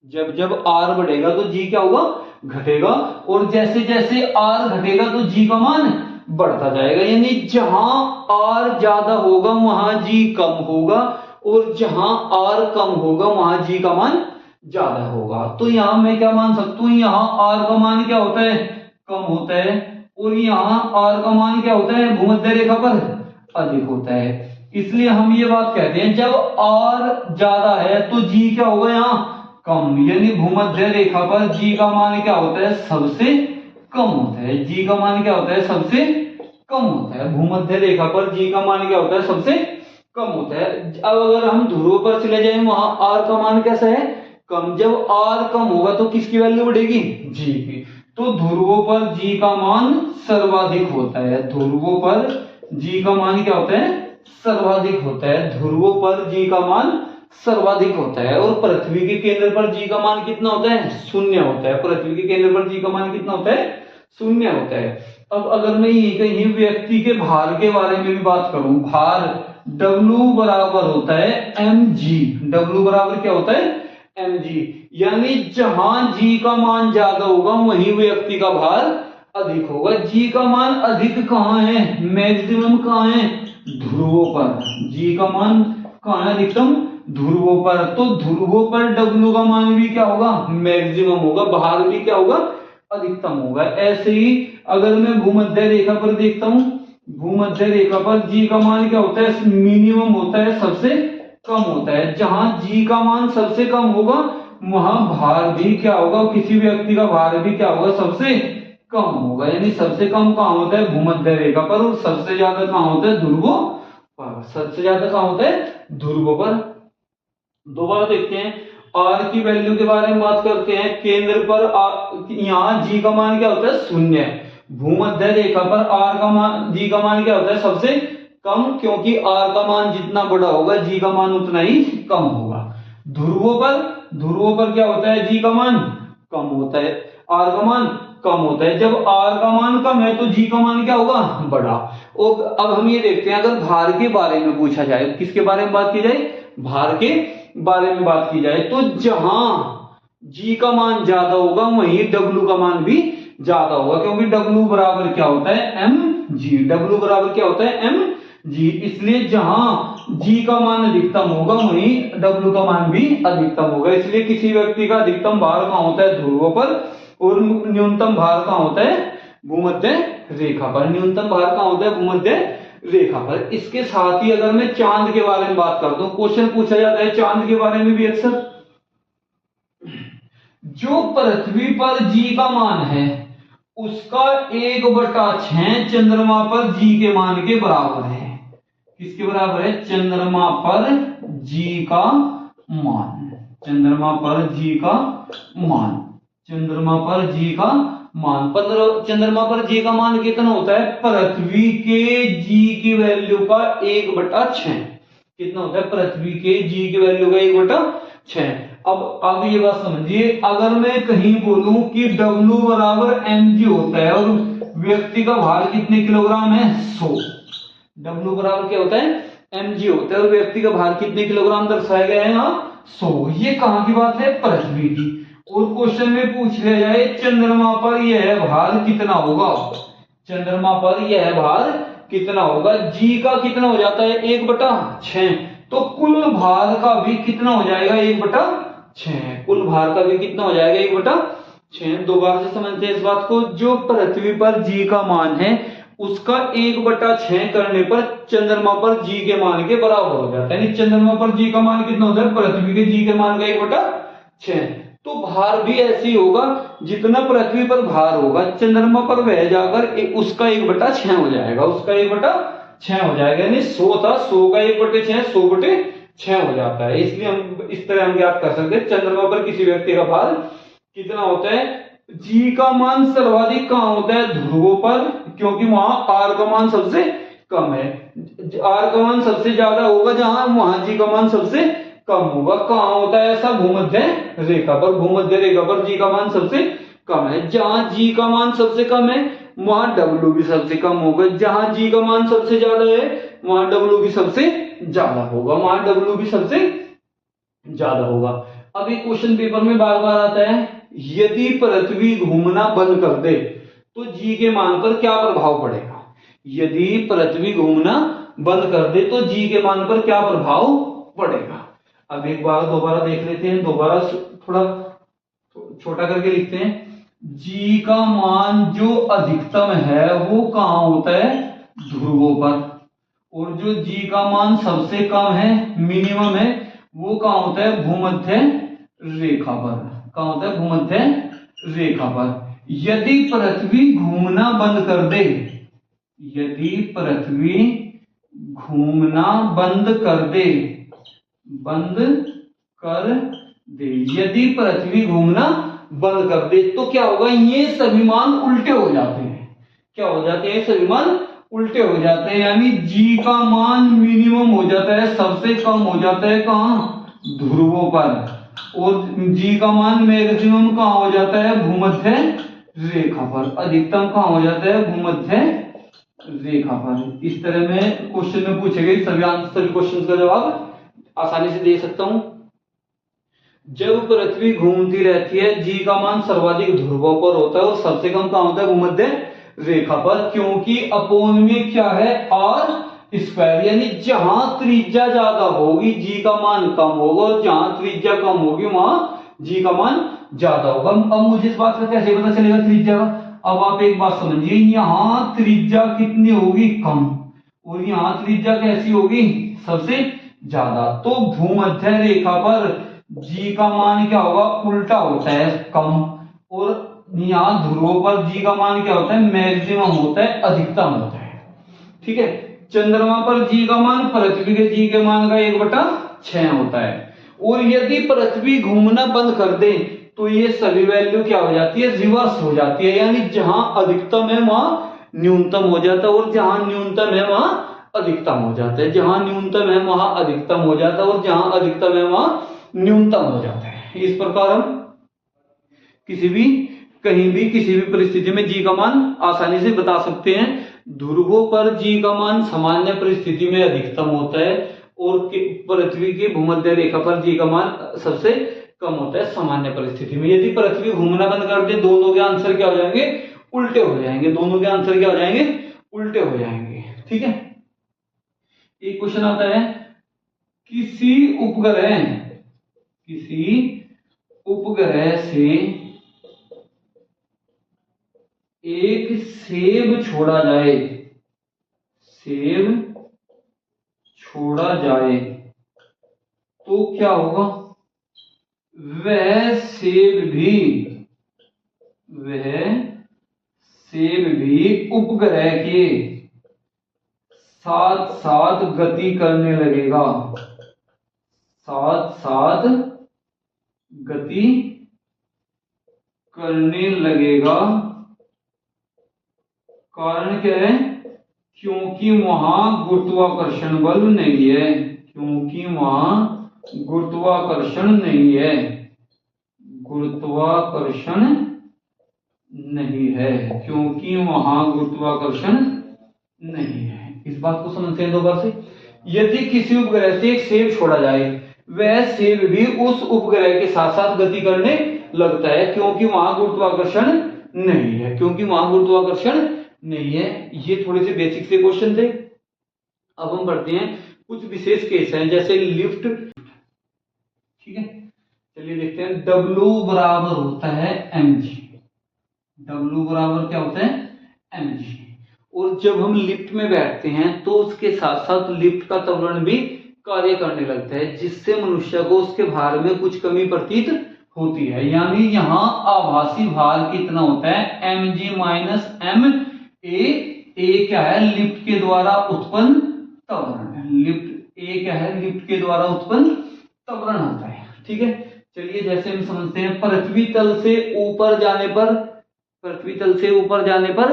जब आर बढ़ेगा तो जी क्या होगा, घटेगा, और जैसे जैसे आर घटेगा तो जी का मान बढ़ता जाएगा। यानी जहां आर ज्यादा होगा वहां जी कम होगा और जहां आर कम होगा वहां जी का मान ज्यादा होगा। तो यहां मैं क्या मान सकता हूं, यहां आर का मान क्या होता है, कम होता है, और यहां आर का मान क्या होता है, भूमध्य रेखा पर अधिक होता है। इसलिए हम ये बात कहते हैं जब आर ज्यादा है तो जी क्या होगा, यहां कम। यानी भूमध्य रेखा पर जी का मान क्या होता है, सबसे कम होता है। जी का मान क्या होता है, सबसे कम होता है। भूमध्य रेखा पर जी का मान क्या होता है, सबसे कम होता है। अब अगर हम ध्रुव पर चले जाएं, वहां आर का मान कैसा है, कम। जब आर कम होगा तो किसकी वैल्यू बढ़ेगी, जी की। तो ध्रुवों पर जी का मान सर्वाधिक होता है। ध्रुवों पर जी का मान क्या होता है, सर्वाधिक होता है। ध्रुवों पर जी का मान सर्वाधिक होता है। और पृथ्वी के केंद्र पर जी का मान कितना होता है, शून्य होता है। पृथ्वी के केंद्र पर जी का मान कितना होता है, शून्य होता है। अब अगर मैं ये कहीं व्यक्ति के भार के बारे में भी बात करूं, भार W बराबर होता है mg। W बराबर क्या होता है, mg। यानी जहां जी का मान ज्यादा होगा वहीं व्यक्ति का भार अधिक होगा। जी का मान अधिक कहां है, मैक्सिमम कहां है, ध्रुवों पर। जी का मान कहां है, अधिकतम ध्रुवों पर। तो ध्रुवों पर W का मान भी क्या होगा, मैक्सिमम होगा, भार भी क्या होगा, अधिकतम होगा। ऐसे ही अगर मैं भूमध्य रेखा पर देखता हूं, भूमध्य रेखा पर जी का मान क्या होता है, मिनिमम होता है, सबसे कम होता है। जहां जी का मान सबसे कम होगा वहां भार भी क्या होगा, किसी व्यक्ति का भार भी क्या होगा, सबसे कम होगा। यानी सबसे कम कहां होता है, भूमध्य रेखा पर, और सबसे ज्यादा कहां होता है, ध्रुवों पर। सबसे ज्यादा कहां होता है, ध्रुवों पर। दोबारा देखते हैं, आर की वैल्यू के बारे में बात करते हैं। केंद्र पर यहां जी का मान क्या होता है, शून्य। भूमध्य रेखा पर आर का मान, जी का मान क्या होता है, सबसे कम, क्योंकि आर का मान जितना बड़ा होगा जी का मान उतना ही कम होगा। ध्रुवों पर क्या होता है, जी का मान कम होता है। आर का मान कम होता है। जब आर का मान कम है तो जी का मान क्या होगा, बड़ा। और अब हम ये देखते हैं, अगर भार के बारे में पूछा जाए, किसके बारे में बात की जाए, भार के बारे में बात की जाए, तो जहां जी का मान ज्यादा होगा वहीं डब्ल्यू का मान भी ज्यादा होगा, क्योंकि डब्ल्यू बराबर क्या होता है, एम जी। डब्ल्यू बराबर क्या होता है, एम जी। इसलिए जहां जी का मान अधिकतम होगा वहीं डब्ल्यू का मान भी अधिकतम होगा। इसलिए किसी व्यक्ति का अधिकतम भार कहां होता है, ध्रुवों पर, और न्यूनतम भार कहां होता है, भूमध्य रेखा पर। न्यूनतम भार कहां होता है, भूमध्य रेखा पर। इसके साथ ही अगर मैं चांद के बारे में बात करता हूं, क्वेश्चन पूछा जाता है चांद के बारे में भी अक्सर। जो पृथ्वी पर जी का मान है उसका 1/6 चंद्रमा पर जी के मान के बराबर है। किसके बराबर है, चंद्रमा पर जी का मान। चंद्रमा पर जी का मान, चंद्रमा पर जी का मान। चंद्रमा पर जी का मान कितना होता है, पृथ्वी के जी की वैल्यू का 1/6। कितना होता है, पृथ्वी के जी की वैल्यू का 1/6। अब ये बात समझिए, अगर मैं कहीं बोलूं कि W बराबर mg होता है और व्यक्ति का भार कितने किलोग्राम है, 100। W बराबर क्या होता है, mg होता है और व्यक्ति का भार कितने किलोग्राम दर्शाया गया है यहाँ, 100। ये कहां की बात है, पृथ्वी की। और क्वेश्चन में पूछ लिया जाए चंद्रमा पर यह भार कितना होगा, चंद्रमा पर यह भार कितना होगा, जी का कितना हो जाता है, 1/6। तो कुल भार का भी कितना हो जाएगा, 1/6। कुल भार का भी कितना हो जाएगा, 1/6। दोबारा से समझते हैं इस बात को। जो पृथ्वी पर जी का मान है उसका 1/6 करने पर चंद्रमा पर जी के मान के बराबर हो जाता है। यानी चंद्रमा पर जी का मान कितना होता है, पृथ्वी के जी के मान का 1/6। तो भार भी ऐसे ही होगा, जितना पृथ्वी पर भार होगा चंद्रमा पर वह जाकर उसका 1/6 हो जाएगा, उसका 1/6 हो जाएगा। यानी 100 था, 100 का 1/6 100/6 हो जाता है। इसलिए हम इस तरह हम याद कर सकते हैं, चंद्रमा पर किसी व्यक्ति का भार कितना होता है। जी का मान सर्वाधिक कहां होता है, ध्रुवों पर, क्योंकि वहां आर का मान सबसे कम है। आर का मान सबसे ज्यादा होगा जहां वहां जी का मान सबसे कम होगा। कहां होता है ऐसा, भूमध्य रेखा पर। भूमध्य रेखा पर जी का मान सबसे कम है। जहां जी का मान सबसे कम है वहां डब्ल्यू भी सबसे कम होगा। जहां जी का मान सबसे ज्यादा है वहां डब्ल्यू भी सबसे ज्यादा होगा, वहां डब्ल्यू भी सबसे ज्यादा होगा। अभी क्वेश्चन पेपर में बार बार आता है, यदि पृथ्वी घूमना बंद कर दे तो जी के मान पर क्या प्रभाव पड़ेगा। यदि पृथ्वी घूमना बंद कर दे तो जी के मान पर क्या प्रभाव पड़ेगा। अब एक बार दोबारा देख लेते हैं, दोबारा थोड़ा छोटा करके लिखते हैं। जी का मान जो अधिकतम है वो कहां होता है, ध्रुवों पर। और जो जी का मान सबसे कम है, मिनिमम है, वो कहां होता है, भूमध्य रेखा पर। कहां होता है, भूमध्य रेखा पर। यदि पृथ्वी घूमना बंद कर दे, यदि पृथ्वी घूमना बंद कर दे, यदि पृथ्वी घूमना बंद कर दे तो क्या होगा, ये सभी मान उल्टे हो जाते हैं। क्या हो जाते हैं, सभी मान उल्टे हो जाते हैं। यानी जी का मान मिनिमम हो जाता है, सबसे कम हो जाता है कहां, ध्रुवों पर। और जी का मान मैक्सिमम कहां हो जाता है, भूमध्य रेखा पर। अधिकतम कहां हो जाता है, भूमध्य रेखा पर। इस तरह में क्वेश्चन में पूछे गए सभी क्वेश्चन का जवाब आसानी से दे सकता हूं। जब पृथ्वी घूमती रहती है जी का मान सर्वाधिक ध्रुवों पर होता है और सबसे कम कहां होता है, भूमध्य रेखा पर। क्योंकि अपोन में क्या है, आर स्क्वायर। यानी जहां त्रिज्या ज्यादा होगी जी का मान कम होगा, और जहां त्रिज्या कम होगी वहां जी का मान ज्यादा होगा। अब मुझे इस बात का कैसे पता चलेगा त्रिज्या का। अब आप एक बात समझिए, यहां त्रिज्या कितनी होगी, कम, और यहां त्रिज्या कैसी होगी, सबसे ज्यादा। तो भूमध्य रेखा पर जी का मान क्या होगा, उल्टा होता है, कम। और यहां ध्रुवों पर जी का मान क्या होता है, मैक्सिमम होता है, अधिकतम होता है। ठीक है। चंद्रमा पर जी का मान पृथ्वी के जी के मान का 1/6 होता है। और यदि पृथ्वी घूमना बंद कर दे तो ये सभी वैल्यू क्या हो जाती है, रिवर्स हो जाती है। यानी जहां अधिकतम है वहां न्यूनतम हो जाता है, और जहां न्यूनतम है वहां अधिकतम हो जाता है। जहां न्यूनतम है वहां अधिकतम हो जाता है, और जहां अधिकतम है वहां न्यूनतम हो जाता है। इस प्रकार हम किसी भी कहीं भी किसी भी परिस्थिति में जी का मान आसानी से बता सकते हैं। ध्रुवों पर जी का मान सामान्य परिस्थिति में अधिकतम होता है और पृथ्वी की भूमध्य रेखा पर जी का मान सबसे कम होता है सामान्य परिस्थिति में। यदि पृथ्वी घूमना बंद कर दे, दोनों के आंसर क्या हो जाएंगे? उल्टे हो जाएंगे। दोनों के आंसर क्या हो जाएंगे? उल्टे हो जाएंगे। ठीक है। एक क्वेश्चन आता है, किसी उपग्रह से एक सेब छोड़ा जाए तो क्या होगा? वह सेब भी उपग्रह के साथ साथ गति करने लगेगा। कारण क्या है? क्योंकि वहां गुरुत्वाकर्षण बल नहीं है। गुरुत्वाकर्षण नहीं है। इस बात को समझते हैं दोबारा से। यदि किसी उपग्रह से एक सेब छोड़ा जाए, वह सेब भी उस उपग्रह के साथ साथ गति करने लगता है क्योंकि वहां गुरुत्वाकर्षण नहीं है। ये थोड़े से बेसिक से क्वेश्चन थे। अब हम बढ़ते हैं, कुछ विशेष केस हैं जैसे लिफ्ट। ठीक है, चलिए देखते हैं। W बराबर होता है mg। W बराबर क्या होता है? mg। और जब हम लिफ्ट में बैठते हैं तो उसके साथ साथ लिफ्ट का त्वरण भी कार्य करने लगता है, जिससे मनुष्य को उसके भार में कुछ कमी प्रतीत होती है। यानी यहाँ आभासी भार कितना होता है? mg माइनस m ए क्या है? लिफ्ट के द्वारा उत्पन्न त्वरण होता है। ठीक है, चलिए जैसे हम समझते हैं, पृथ्वी तल से ऊपर जाने पर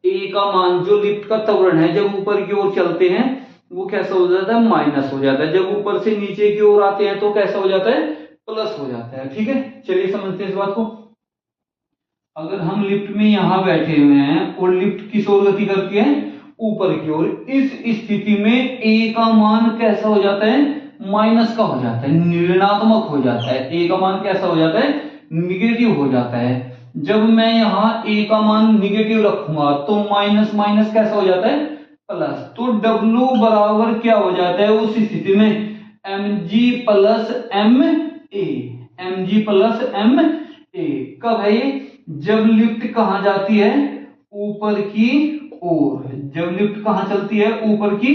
ए का मान, जो लिफ्ट का त्वरण है, जब ऊपर की ओर चलते हैं वो कैसा हो जाता है? माइनस हो जाता है। जब ऊपर से नीचे की ओर आते हैं तो कैसा हो जाता है? प्लस हो जाता है। ठीक है, चलिए समझते हैं इस बात को। अगर हम लिफ्ट में यहां बैठे हुए हैं और लिफ्ट किस ओर गति करती है? ऊपर की ओर। इस स्थिति में ए का मान कैसा हो जाता है? माइनस का हो जाता है, ऋणात्मक हो जाता है। ए का मान कैसा हो जाता है? निगेटिव हो जाता है। जब मैं यहाँ ए का मान निगेटिव रखूंगा तो माइनस माइनस कैसा हो जाता है? प्लस। तो W बराबर क्या हो जाता है उस स्थिति में? mg प्लस m ए। कब है ये? जब लिफ्ट कहां जाती है? ऊपर की ओर। जब लिफ्ट कहां चलती है? ऊपर की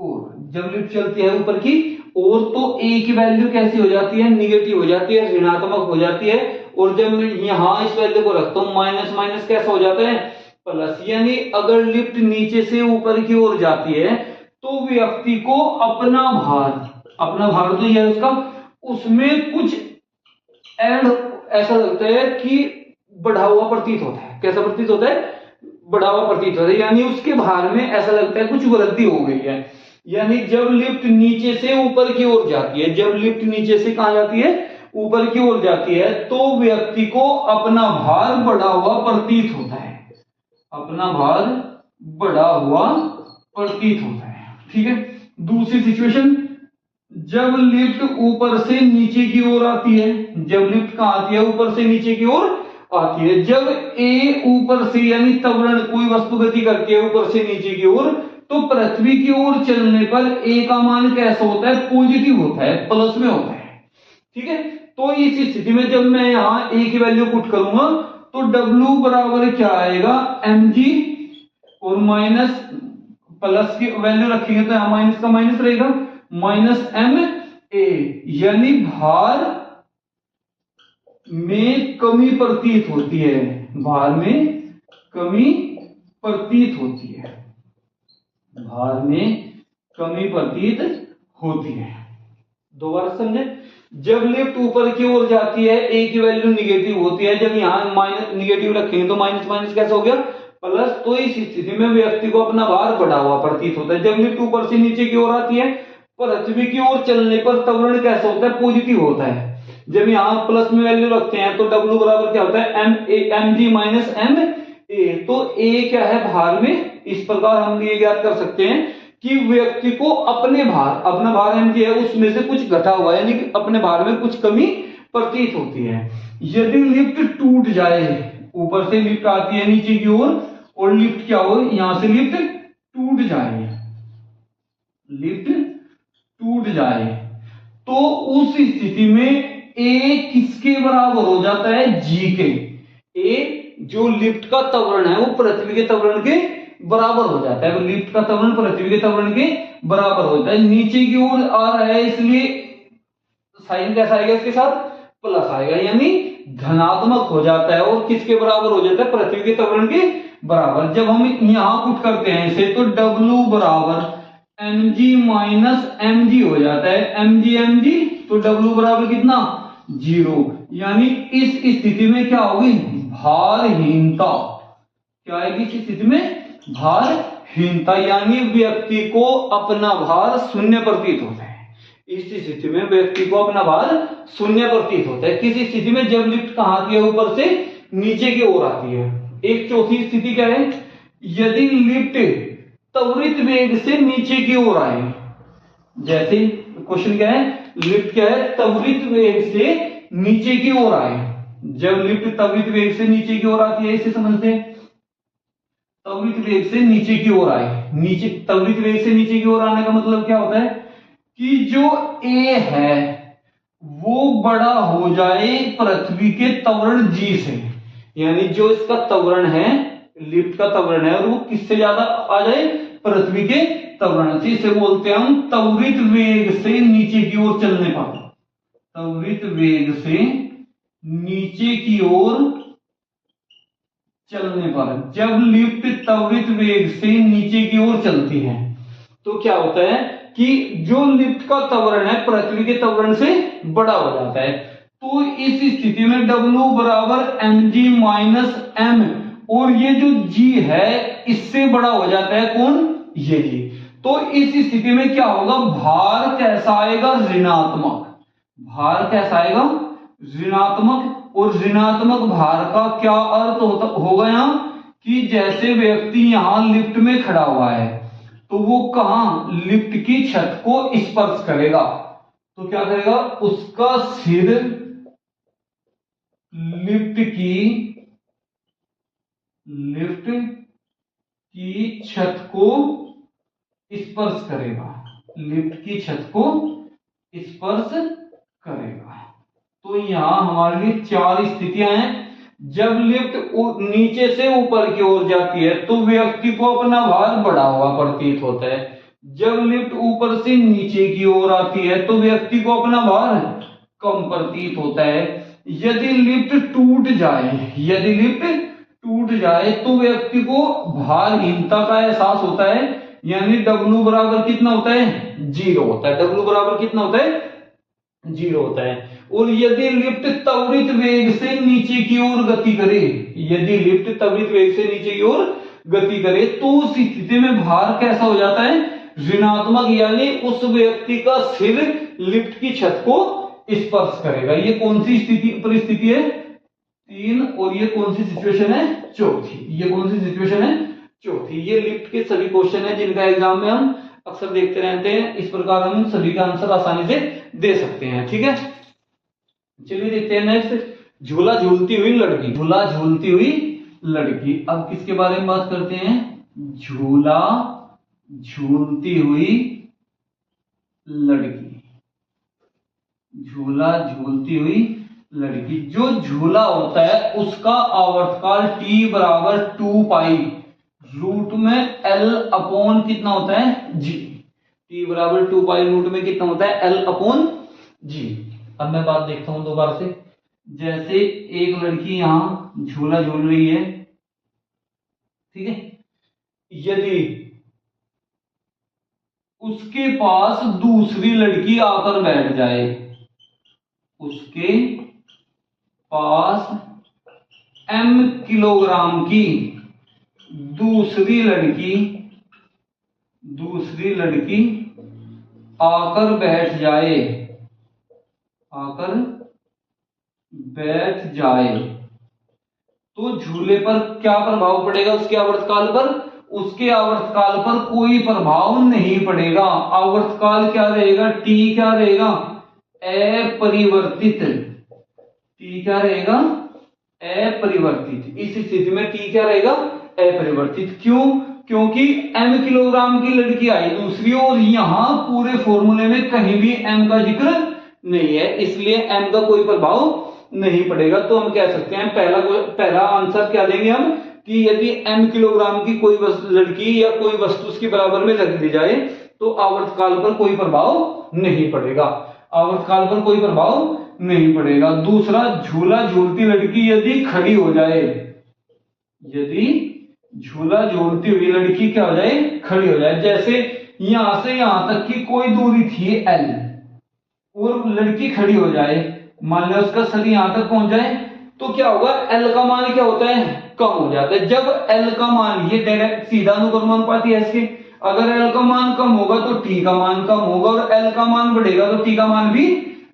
ओर। जब लिफ्ट चलती है ऊपर की ओर तो ए की वैल्यू कैसी हो जाती है? निगेटिव हो जाती है, ऋणात्मक हो जाती है। और जब मैं यहां इस वैल्यू को रखता हूं, माइनस माइनस कैसा हो जाता है? प्लस। यानी अगर लिफ्ट नीचे से ऊपर की ओर जाती है तो व्यक्ति को अपना भार तो यह उसका, उसमें कुछ ऐड ऐसा लगता है कि बढ़ा हुआ प्रतीत होता है। कैसा प्रतीत होता है? बढ़ा हुआ प्रतीत होता है। यानी उसके भार में ऐसा लगता है कुछ वृद्धि हो गई है। यानी जब लिफ्ट नीचे से ऊपर की ओर जाती है, जब लिफ्ट नीचे से कहां जाती है? ऊपर की ओर जाती है, तो व्यक्ति को अपना भार बढ़ा हुआ प्रतीत होता है। ठीक है। दूसरी सिचुएशन, जब लिफ्ट ऊपर से नीचे की ओर आती है। जब लिफ्ट कहां आती है? ऊपर से नीचे की ओर आती है। जब ए ऊपर से, यानी त्वरण, कोई वस्तु गति करती है ऊपर से नीचे की ओर, तो पृथ्वी की ओर चलने पर ए का मान कैसा होता है? पॉजिटिव होता है, प्लस में होता है। ठीक है, तो इस स्थिति में जब मैं यहां ए की वैल्यू पुट करूंगा तो W बराबर क्या आएगा? mg और माइनस प्लस की वैल्यू रखेंगे तो यहां माइनस का माइनस रहेगा, माइनस m ए। यानी भार में कमी प्रतीत होती है। भार में कमी प्रतीत होती है। दोबारा समझे। जब लिफ्ट ऊपर की ओर जाती है, ए की वैल्यू निगेटिव होती है। जब यहां माइनस निगेटिव रखेंगे तो माइनस माइनस कैसा हो गया? प्लस। तो इस स्थिति में व्यक्ति को अपना भार बढ़ा हुआ प्रतीत होता है। जब लिफ्ट ऊपर से नीचे की ओर आती है, पृथ्वी की ओर चलने पर त्वरण कैसा होता है? पॉजिटिव होता है। जब यहाँ प्लस में वैल्यू रखते हैं तो W बराबर क्या होता है M G minus M A. तो ए क्या है भार में, इस प्रकार हम ये ज्ञात कर सकते हैं कि व्यक्ति को अपने भार, अपना भार एम जी है उसमें से कुछ घटा हुआ है, यानी कि अपने भार में कुछ कमी प्रतीत होती है। यदि लिफ्ट टूट जाए, ऊपर से लिफ्ट आती है नीचे की ओर और लिफ्ट क्या हो, यहां से लिफ्ट टूट जाए, लिफ्ट टूट जाए, तो उस स्थिति में ए किसके बराबर हो जाता है, जी के। ए जो लिफ्ट का त्वरण है वो पृथ्वी के त्वरण के बराबर हो जाता है, लिफ्ट का त्वरण पृथ्वी के त्वरण के बराबर होता है। नीचे की ओर आ रहा है इसलिए साइन कैसा आएगा, इसके साथ प्लस आएगा, यानी धनात्मक हो जाता है और किसके बराबर हो जाता है, पृथ्वी के त्वरण के बराबर। जब हम यहां पुट करते हैं इसे तो W बराबर mg माइनस mg हो जाता है, mg तो W बराबर कितना 0, यानी इस स्थिति में क्या होगी, भारहीनता। क्या आएगी इस स्थिति में, भारहीनता, यानी व्यक्ति को अपना भार शून्य प्रतीत होता है। इस स्थिति में व्यक्ति को अपना भार शून्य प्रतीत होता है। किस स्थिति में, जब लिफ्ट कहां आती है, ऊपर से नीचे की ओर आती है। एक चौथी स्थिति क्या है, यदि लिफ्ट त्वरित वेग से नीचे की ओर आए, जैसे क्वेश्चन क्या है, लिफ्ट क्या है, त्वरित वेग से नीचे की ओर आए। जब लिफ्ट त्वरित वेग से नीचे की ओर आती है, इसे समझते हैं, त्वरित वेग से नीचे की ओर आए, नीचे त्वरित वेग से नीचे की ओर आने का मतलब क्या होता है कि जो ए है वो बड़ा हो जाए पृथ्वी के त्वरण जी से, यानी जो इसका त्वरण है, लिफ्ट का त्वरण है, और वो किससे ज्यादा आ जाए, पृथ्वी के त्वरण से। इसे बोलते हैं हम त्वरित वेग से नीचे की ओर चलने पर, त्वरित वेग से नीचे की ओर चलने पर। जब लिफ्ट त्वरित वेग से नीचे की ओर चलती है तो क्या होता है कि जो लिफ्ट का त्वरण है पृथ्वी के त्वरण से बड़ा हो जाता है। तो इस स्थिति में W बराबर mg माइनस m, और ये जो g है इससे बड़ा हो जाता है कौन, ये g। तो इस स्थिति में क्या होगा, भार कैसा आएगा, ऋणात्मक। भार कैसा आएगा, ऋणात्मक। और ऋणात्मक भार का क्या अर्थ होगा यहां, कि जैसे व्यक्ति यहां लिफ्ट में खड़ा हुआ है तो वो कहां, लिफ्ट की छत को स्पर्श करेगा, तो क्या करेगा, उसका सिर लिफ्ट की छत को स्पर्श करेगा, लिफ्ट की छत को स्पर्श करेगा। तो यहां हमारे लिए चार स्थितियां हैं। जब लिफ्ट नीचे से ऊपर की ओर जाती है तो व्यक्ति को अपना भार बढ़ा हुआ प्रतीत होता है। जब लिफ्ट ऊपर से नीचे की ओर आती है तो व्यक्ति को अपना भार कम प्रतीत होता है। यदि लिफ्ट टूट जाए, यदि लिफ्ट टूट जाए तो व्यक्ति को भारहीनता का एहसास होता है, यानी W बराबर कितना होता है, 0 होता है। W बराबर कितना होता है, 0 होता है। और यदि लिफ्ट त्वरित वेग से नीचे की ओर गति करे, यदि लिफ्ट त्वरित वेग से नीचे की ओर गति करे तो उस स्थिति में भार कैसा हो जाता है, ऋणात्मक, यानी उस व्यक्ति का सिर लिफ्ट की छत को स्पर्श करेगा। ये कौन सी स्थिति, परिस्थिति है 3, और ये कौन सी सिचुएशन है, चौथी। ये कौन सी सिचुएशन है, चौथी। ये लिफ्ट के सभी क्वेश्चन है जिनका एग्जाम में हम अक्सर देखते रहते हैं। इस प्रकार हम सभी का आंसर आसानी से दे सकते हैं। ठीक है, चलिए देखते हैं नेक्स्ट, झूला झूलती हुई लड़की। झूला झूलती हुई लड़की, अब किसके बारे में बात करते हैं, झूला झूलती हुई लड़की। झूला झूलती हुई लड़की, जो झूला होता है उसका आवर्तकाल T बराबर 2 पाई रूट में L अपॉन कितना होता है, G। T बराबर 2 पाई रूट में कितना होता है, L अपॉन G। अब मैं बात देखता हूं दोबारा से, जैसे एक लड़की यहां झूला झूल रही है, ठीक है, यदि उसके पास दूसरी लड़की आकर बैठ जाए, उसके पास m किलोग्राम की दूसरी लड़की आकर बैठ जाए, आकर बैठ जाए तो झूले पर क्या प्रभाव पड़ेगा? उसके आवर्तकाल पर, उसके आवर्तकाल पर कोई प्रभाव नहीं पड़ेगा। आवर्तकाल क्या रहेगा? टी क्या रहेगा? अपरिवर्तित। टी क्या रहेगा? अपरिवर्तित। इस स्थिति में टी क्या रहेगा? अपरिवर्तित। क्यों? क्योंकि m किलोग्राम की लड़की आई दूसरी, और यहां पूरे फॉर्मूले में कहीं भी m का जिक्र नहीं है, इसलिए m का कोई प्रभाव नहीं पड़ेगा। तो हम कह सकते हैं पहला आंसर क्या देंगे हम, कि यदि m किलोग्राम की कोई लड़की या कोई वस्तु उसके बराबर में रख दी जाए तो आवर्तकाल पर कोई प्रभाव नहीं पड़ेगा। आवर्तकाल पर कोई प्रभाव नहीं पड़ेगा। दूसरा, झूला झूलती लड़की यदि खड़ी हो जाए, यदि झूला झूलती हुई लड़की क्या हो जाए? खड़ी हो जाए। जैसे यहां से यहां तक की कोई दूरी थी L, और लड़की खड़ी हो जाए, मान लो उसका शरीर यहां तक पहुंच जाए, तो क्या होगा? L का मान क्या होता है? कम हो जाता है। जब L का मान, ये डायरेक्ट सीधा अनुक्रमानुपाती है इसके, अगर L का मान कम होगा तो T का मान कम होगा, और L का मान बढ़ेगा तो T का मान भी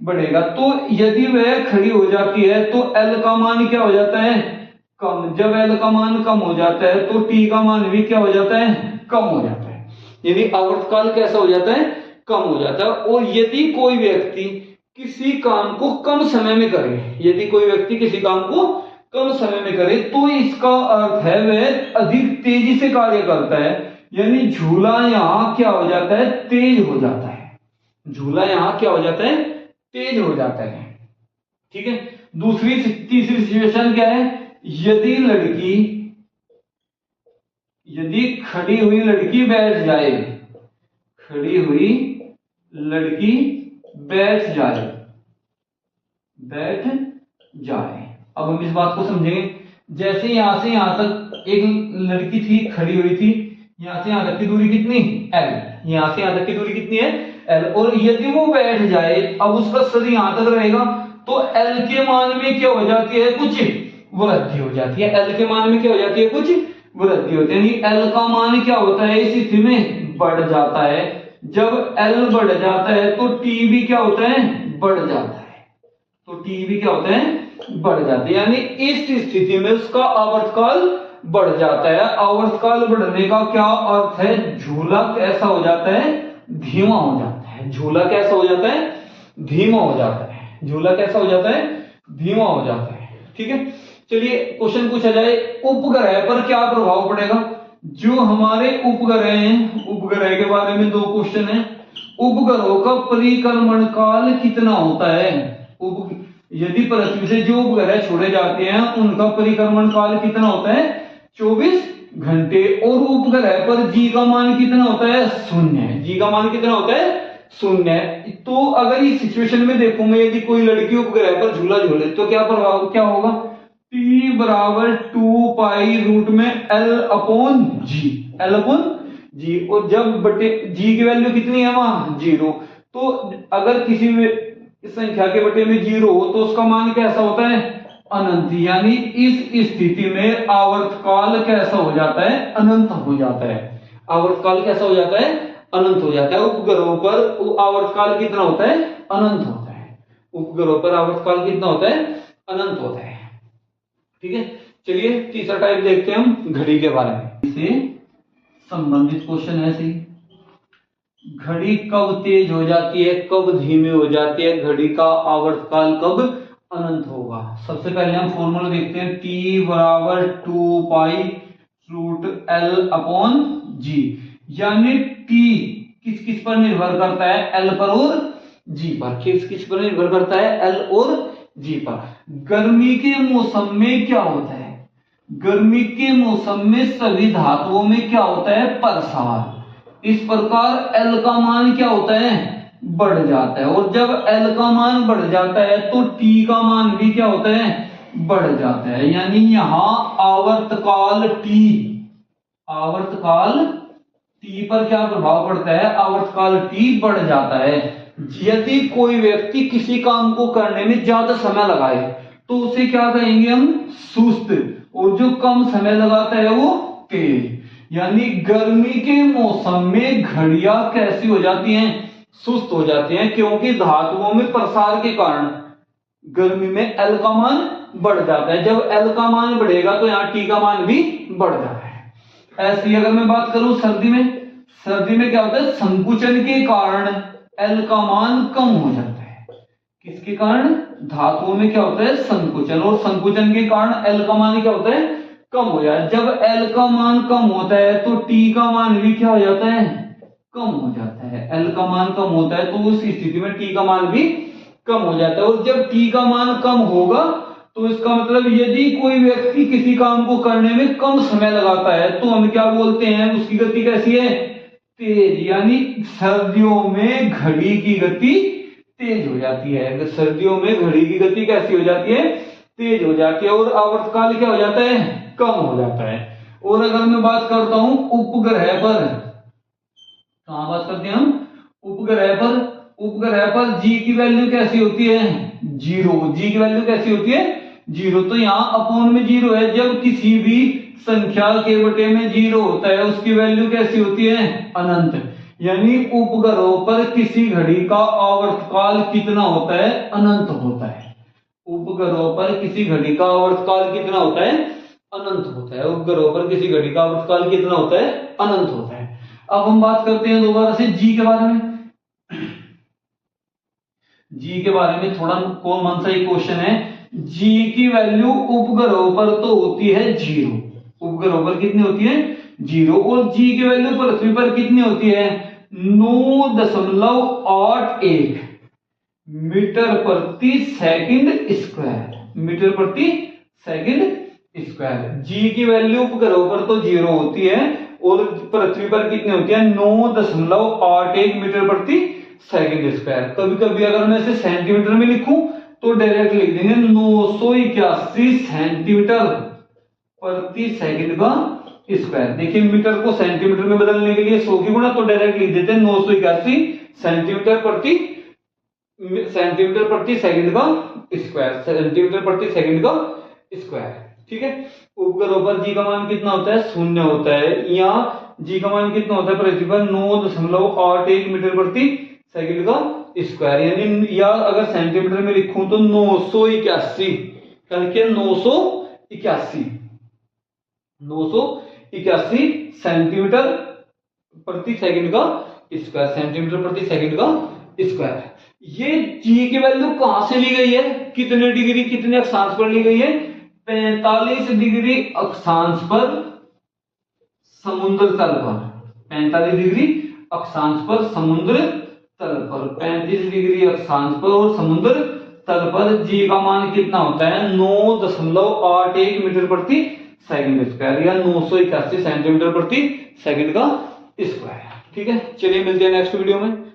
बढ़ेगा। तो यदि वह खड़ी हो जाती है तो L का मान क्या हो जाता है? कम। जब L का मान कम हो जाता है तो T का मान भी क्या हो जाता है? कम हो जाता है। यानी आवर्तकाल कैसा हो जाता है? कम हो जाता है। और यदि कोई व्यक्ति किसी काम को कम समय में करे, यदि कोई व्यक्ति किसी काम को कम समय में करे, तो इसका अर्थ है वह अधिक तेजी से कार्य करता है। यानी झूला यहां क्या हो जाता है? तेज हो जाता है। झूला यहां क्या हो जाता है? तेज हो जाता है। ठीक है। तीसरी सिचुएशन क्या है? यदि खड़ी हुई लड़की बैठ जाए, खड़ी हुई लड़की बैठ जाए, बैठ जाए। अब हम इस बात को समझेंगे। जैसे यहां से यहां तक एक लड़की थी, खड़ी हुई थी, यहां से यहां तक की दूरी कितनी? L। यहां से यहां तक की दूरी कितनी है? L। और यदि वो बैठ जाए, अब उसका शरीर यहां तक रहेगा, तो L के मान में क्या हो जाती है? कुछ वृद्धि हो जाती है। L के मान में क्या हो जाती है? कुछ वृद्धि होती है। यानी L का मान क्या होता है? इस स्थिति में बढ़ जाता है। जब L बढ़ जाता है तो T भी क्या होता है? बढ़ जाता है। तो T भी क्या होता है? बढ़ जाता है। यानी इस स्थिति में उसका आवर्तकाल बढ़ जाता है। आवर्तकाल बढ़ने का क्या अर्थ है? झूला कैसा हो जाता है? धीमा हो जाता है। झूला कैसा हो जाता है? धीमा हो जाता है। झूला कैसा हो जाता है? धीमा हो जाता है। ठीक है। चलिए क्वेश्चन पूछा जाए, उपग्रह पर क्या प्रभाव पड़ेगा? जो हमारे उपग्रह हैं, उपग्रह के बारे में दो क्वेश्चन है। उपग्रहों का परिक्रमण काल कितना होता है? यदि पृथ्वी से जो उपग्रह छोड़े जाते हैं उनका परिक्रमण काल कितना होता है? 24 घंटे। और उपग्रह पर जी का मान कितना होता है? 0। जी का मान कितना होता है? 0। तो अगर इस सिचुएशन में देखो मैं, यदि कोई लड़की उपग्रह पर झूला झूले तो क्या प्रभाव क्या होगा? T बराबर 2 पाई रूट में L अपॉन जी, L अपॉन जी। और जब बटे जी की वैल्यू कितनी है? वहां 0। तो अगर किसी संख्या के बटे में 0 हो तो उसका मान कैसा होता है? अनंत। यानी इस स्थिति में आवर्तकाल कैसा हो जाता है? अनंत हो जाता है। आवर्तकाल कैसा हो जाता है? अनंत हो जाता है। उपग्रहों पर आवर्तकाल कितना होता है? अनंत होता है। उपग्रहों पर आवर्तकाल कितना होता है? अनंत होता है। ठीक है। चलिए तीसरा टाइप देखते हैं हम घड़ी के बारे में। इससे संबंधित क्वेश्चन है सी, घड़ी कब तेज हो जाती है, कब धीमी हो जाती है, घड़ी का आवर्तकाल कब अनंत होगा? सबसे पहले हम फॉर्मूला देखते हैं। T बराबर 2 पाई रूट L अपॉन जी। यानी T किस किस पर निर्भर करता है? L पर और G पर। किस किस पर निर्भर करता है? L और G पर। गर्मी के मौसम में क्या होता है? गर्मी के मौसम में सभी धातुओं में क्या होता है? प्रसार। इस प्रकार L का मान क्या होता है? बढ़ जाता है। और जब L का मान बढ़ जाता है तो T का मान भी क्या होता है? बढ़ जाता है। यानी यहां आवर्तकाल T पर क्या प्रभाव पड़ता है? आवर्तकाल T बढ़ जाता है। यदि कोई व्यक्ति किसी काम को करने में ज्यादा समय लगाए तो उसे क्या कहेंगे हम? सुस्त। और जो कम समय लगाता है वो तेज। यानी गर्मी के मौसम में घड़ियां कैसी हो जाती हैं? सुस्त हो जाती हैं, क्योंकि धातुओं में प्रसार के कारण गर्मी में एल का मान बढ़ जाता है। जब एल का मान बढ़ेगा तो यहाँ टी का मान भी बढ़ जाता है। ऐसी अगर मैं बात करूं सर्दी में क्या होता है, संकुचन के कारण एल का मान कम हो जाता है। किसके कारण? धातुओं में क्या होता है, संकुचन, और संकुचन के कारण एल का मान क्या होता है, कम हो जाता है। जब एल का मान कम होता है तो टी का मान भी क्या हो जाता है, कम हो जाता है। एल का मान कम होता है तो उस स्थिति में टी का मान भी कम हो जाता है। और जब टी का मान कम होगा तो इसका मतलब यदि कोई व्यक्ति किसी काम को करने में कम समय लगाता है तो हम क्या बोलते हैं, उसकी गति कैसी है, तेज। यानी सर्दियों में घड़ी की गति तेज हो जाती है। सर्दियों में घड़ी की गति कैसी हो जाती है, तेज हो जाती है। और आवर्तकाल क्या हो जाता है, कम हो जाता है। और अगर मैं बात करता हूं उपग्रह पर, कहां बात करते हैं हम, उपग्रह पर जी की वैल्यू कैसी होती है, जीरो। जी की वैल्यू कैसी होती है, जीरो। तो यहाँ अपॉन में जीरो है। जब किसी भी संख्या के बटे में जीरो होता है उसकी वैल्यू कैसी होती है, अनंत। यानी उपग्रहों पर किसी घड़ी का आवर्तकाल कितना होता है, अनंत होता है। उपग्रहों पर किसी घड़ी का आवर्तकाल कितना होता है, अनंत होता है। उपग्रहों पर किसी घड़ी का आवर्तकाल कितना होता है, अनंत होता है। अब हम बात करते हैं दोबारा से जी के बारे में। जी के बारे में थोड़ा कॉमन सा एक क्वेश्चन है। जी की वैल्यू उपग्रहों पर तो होती है जीरो, उपग्रहों पर कितनी होती है, जीरो। और जी की वैल्यू पृथ्वी पर कितनी होती है, 9.81 मीटर प्रति सेकंड स्क्वायर, मीटर प्रति सेकंड स्क्वायर। जी की वैल्यू उपग्रहों पर तो जीरो होती है और पृथ्वी पर कितनी होती है, 9.81 मीटर प्रति सेकंड स्क्वायर। कभी कभी अगर मैं इसे सेंटीमीटर में लिखूं तो डायरेक्ट लिख देंगे 981 सेंटीमीटर प्रति सेकंड का स्क्वायर। देखिए मीटर को सेंटीमीटर में बदलने के लिए 100 की गुणा, तो डायरेक्ट लिख देते हैं 981 सेंटीमीटर प्रति सेकंड का स्क्वायर, सेंटीमीटर प्रति सेकंड का स्क्वायर। ठीक है। उपग्रहों पर जी का मान कितना होता है, शून्य होता है। यहाँ जी का मान कितना होता है पृथ्वी पर, 9.81 मीटर प्रति सेकंड का स्क्वायर। यानी या अगर सेंटीमीटर में लिखूं तो 981 करके 981 सेंटीमीटर प्रति सेकंड का स्क्वायर, सेंटीमीटर प्रति सेकंड का स्क्वायर। ये जी की वैल्यू कहां से ली गई है, कितने डिग्री कितने अक्षांश पर ली गई है, 45 डिग्री अक्षांश पर समुद्र तल पर, 45 डिग्री अक्षांश पर समुद्र तल पर, 35 डिग्री अक्षांश पर और समुद्र तल पर जी का मान कितना होता है, 9.81 मीटर प्रति सेकंड स्क्वायर या 981 सेंटीमीटर प्रति सेकंड का स्क्वायर। ठीक है, चलिए मिलते हैं नेक्स्ट वीडियो में।